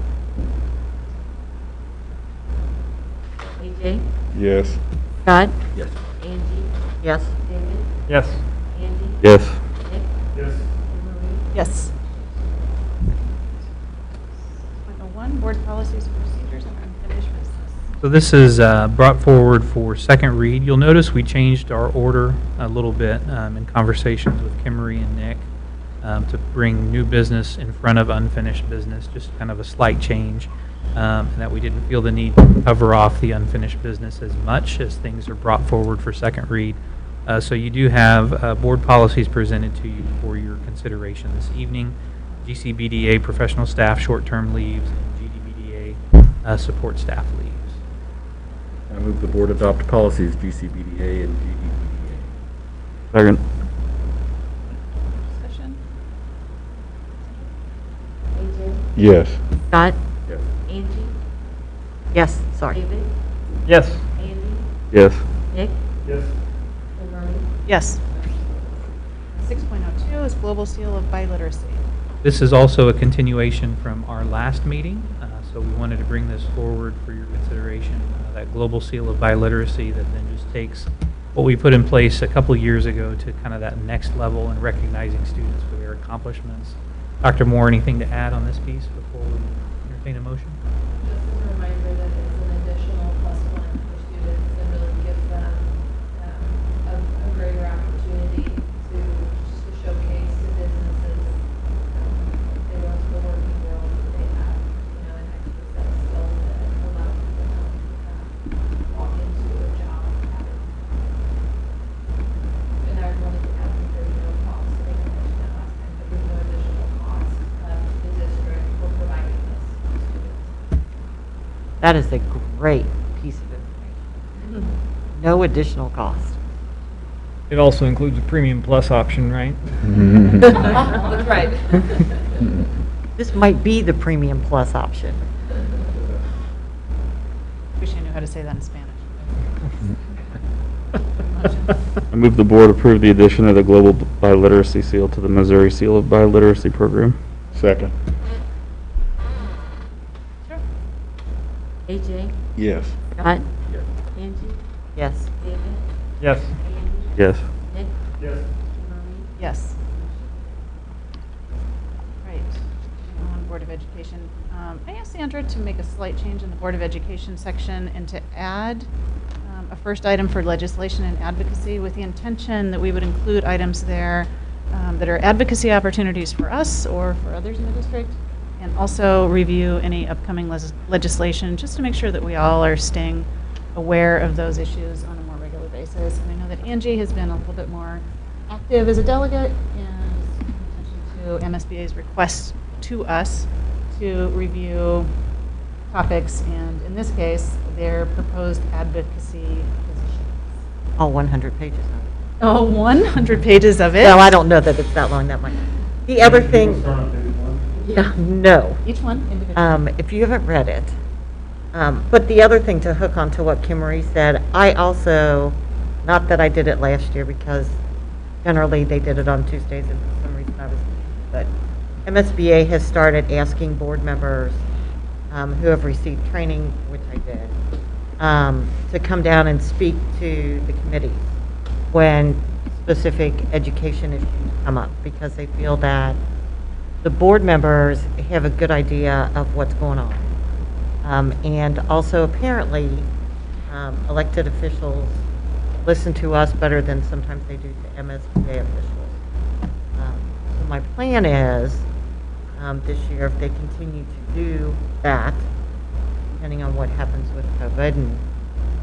AJ? Yes. Scott? Yes. Angie? Yes. David? Yes. Andy? Yes. Nick? Yes. Marie? Yes. 6.01, board policies and procedures and unfinished business. So this is brought forward for second read. You'll notice we changed our order a little bit in conversations with Kimmery and Nick to bring new business in front of unfinished business, just kind of a slight change, and that we didn't feel the need to cover off the unfinished business as much as things are brought forward for second read. So you do have board policies presented to you for your consideration this evening. GCBDA professional staff short-term leaves and GDBDA support staff leaves. I move the board adopt policies GCBDA and GDBDA. Second. Discussion? AJ? Yes. Scott? Yes. Angie? Yes, sorry. David? Yes. Andy? Yes. Nick? Yes. Marie? Yes. 6.02 is global seal of biliteracy. This is also a continuation from our last meeting, so we wanted to bring this forward for your consideration. That global seal of biliteracy that then just takes what we put in place a couple years ago to kind of that next level and recognizing students for their accomplishments. Dr. Moore, anything to add on this piece before we entertain a motion? Just as a reminder that it's an additional +1 for students That is a great piece of information. No additional cost. It also includes a premium plus option, right? That's right. This might be the premium plus option. Wish I knew how to say that in Spanish. I move the board approve the addition of the Global Biliteracy Seal to the Missouri Seal of Biliteracy Program. Second. Sure. AJ? Yes. Scott? Angie? Yes. David? Yes. Andy? Yes. Nick? Yes. Kimberly? Yes. Right. On Board of Education. I asked Sandra to make a slight change in the Board of Education section and to add a first item for legislation and advocacy with the intention that we would include items there that are advocacy opportunities for us or for others in the district, and also review any upcoming legislation just to make sure that we all are staying aware of those issues on a more regular basis. And I know that Angie has been a little bit more active as a delegate and is paying attention to MSBA's request to us to review topics, and in this case, their proposed advocacy positions. All 100 pages of it. Oh, 100 pages of it? Well, I don't know that it's that long, that might. The other thing, Start on page 1. yeah, no. Each one individually. If you haven't read it. But the other thing, to hook on to what Kimmery said, I also, not that I did it last year because generally they did it on Tuesdays and for some reason I was, but MSBA has started asking board members who have received training, which I did, to come down and speak to the committees when specific education issues come up, because they feel that the board members have a good idea of what's going on. And also apparently, elected officials listen to us better than sometimes they do to MSBA officials. So my plan is, this year, if they continue to do that, depending on what happens with COVID and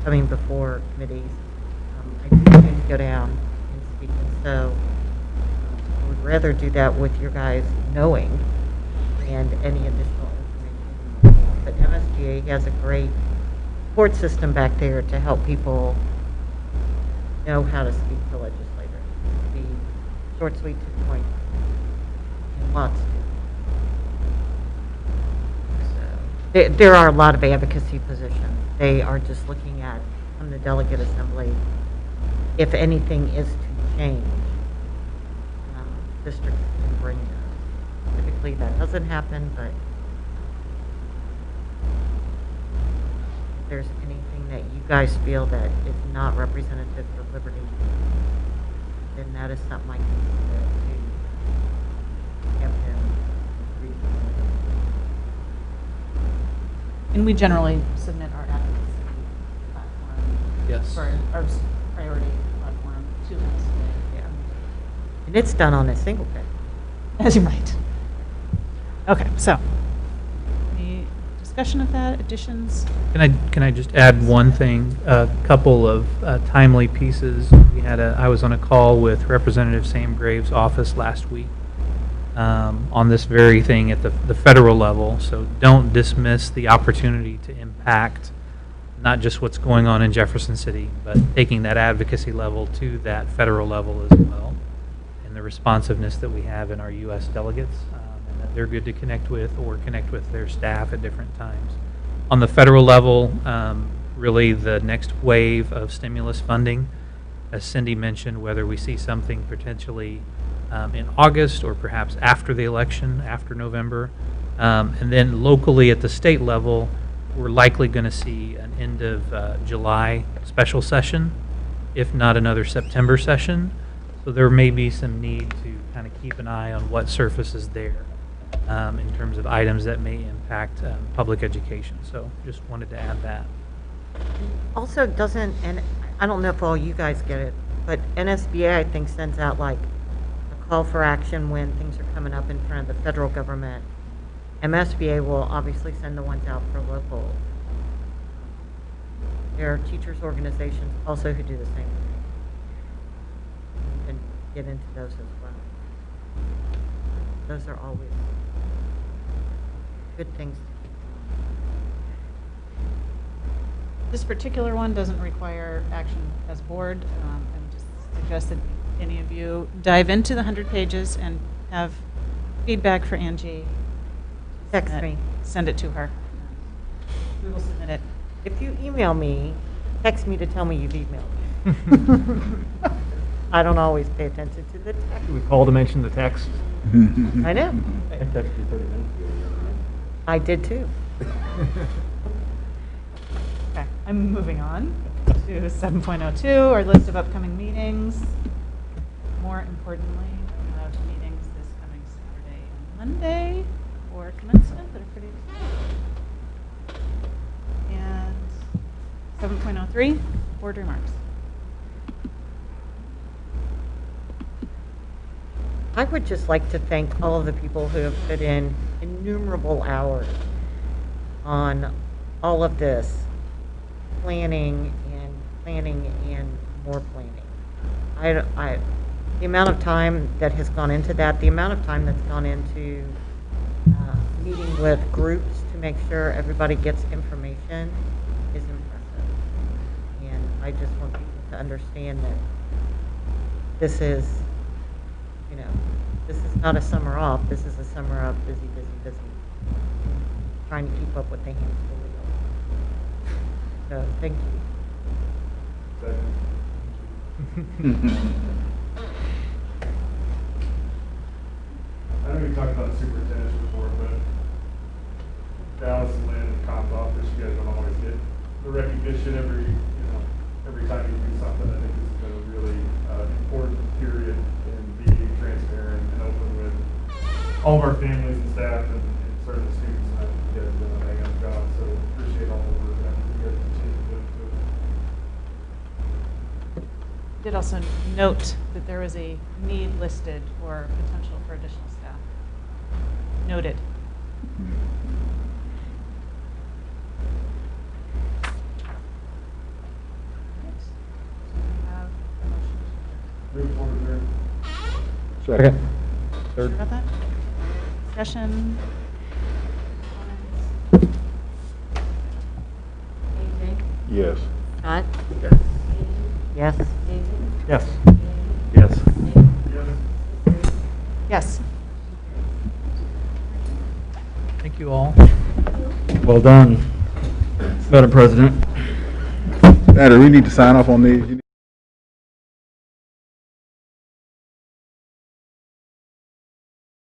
coming before committees, I do need to go down and speak. And so I would rather do that with your guys knowing and any additional information. But MSGA has a great support system back there to help people know how to speak to legislators. Be short, sweet, to the point, and lots to. So there are a lot of advocacy positions. They are just looking at, from the delegate assembly, if anything is to change, districts can bring those. Typically that doesn't happen, but if there's anything that you guys feel that is not representative for Liberty, then that is something I can submit to have them read. And we generally submit our advocacy platform. Yes. For our priority platform to MSBA. Yeah. And it's done on a single page. As you might. Okay, so, any discussion of that, additions? Can I just add one thing? A couple of timely pieces. I was on a call with Representative Sam Graves' office last week on this very thing at the federal level. So don't dismiss the opportunity to impact not just what's going on in Jefferson City, but taking that advocacy level to that federal level as well, and the responsiveness that we have in our U.S. delegates, and that they're good to connect with or connect with their staff at different times. On the federal level, really the next wave of stimulus funding, as Cindy mentioned, whether we see something potentially in August or perhaps after the election, after November, and then locally at the state level, we're likely going to see an end of July special session, if not another September session. So there may be some need to kind of keep an eye on what surfaces there in terms of items that may impact public education. So just wanted to add that. Also doesn't, and I don't know if all you guys get it, but NSBA, I think, sends out like a call for action when things are coming up in front of the federal government. MSBA will obviously send the ones out for local. There are teachers' organizations also who do the same thing. You can get into those as well. Those are always good things to keep in mind. This particular one doesn't require action as board. I just suggest that any of you dive into the 100 pages and have feedback for Angie. Text me. Send it to her. We will submit it. If you email me, text me to tell me you've emailed me. I don't always pay attention to the text. Do we call to mention the text? I know. I texted you 30 minutes ago. I did too. Okay, I'm moving on to 7.02, our list of upcoming meetings. More importantly, we have meetings this coming Saturday and Monday for commencement that are pretty exciting. And 7.03, board remarks. I would just like to thank all of the people who have put in innumerable hours on all of this planning and more planning. The amount of time that has gone into that, the amount of time that's gone into meeting with groups to make sure everybody gets information is impressive. And I just want people to understand that this is, this is not a summer off. This is a summer of busy, busy, busy. Trying to keep up with the hands fully. So, thank you. I know you talked about the superintendent's report, but Dallas and Lynn and Comm's office, you guys don't always get the recognition every time you do something. I think this has been a really important period in being transparent and open with all of our families and staff and certain students. And I think you guys have done a bang up job, so appreciate all the work that you guys continue to put into it. Did also note that there was a need listed for potential for additional staff. Noted. Alright. So we have a motion. Move forward there. Second. Sure about that? Discussion? Comments? AJ? Yes. Scott? Yes. Yes. Yes. Yes. Thank you all. Well done, Madam President. Matter, we need to sign off on these.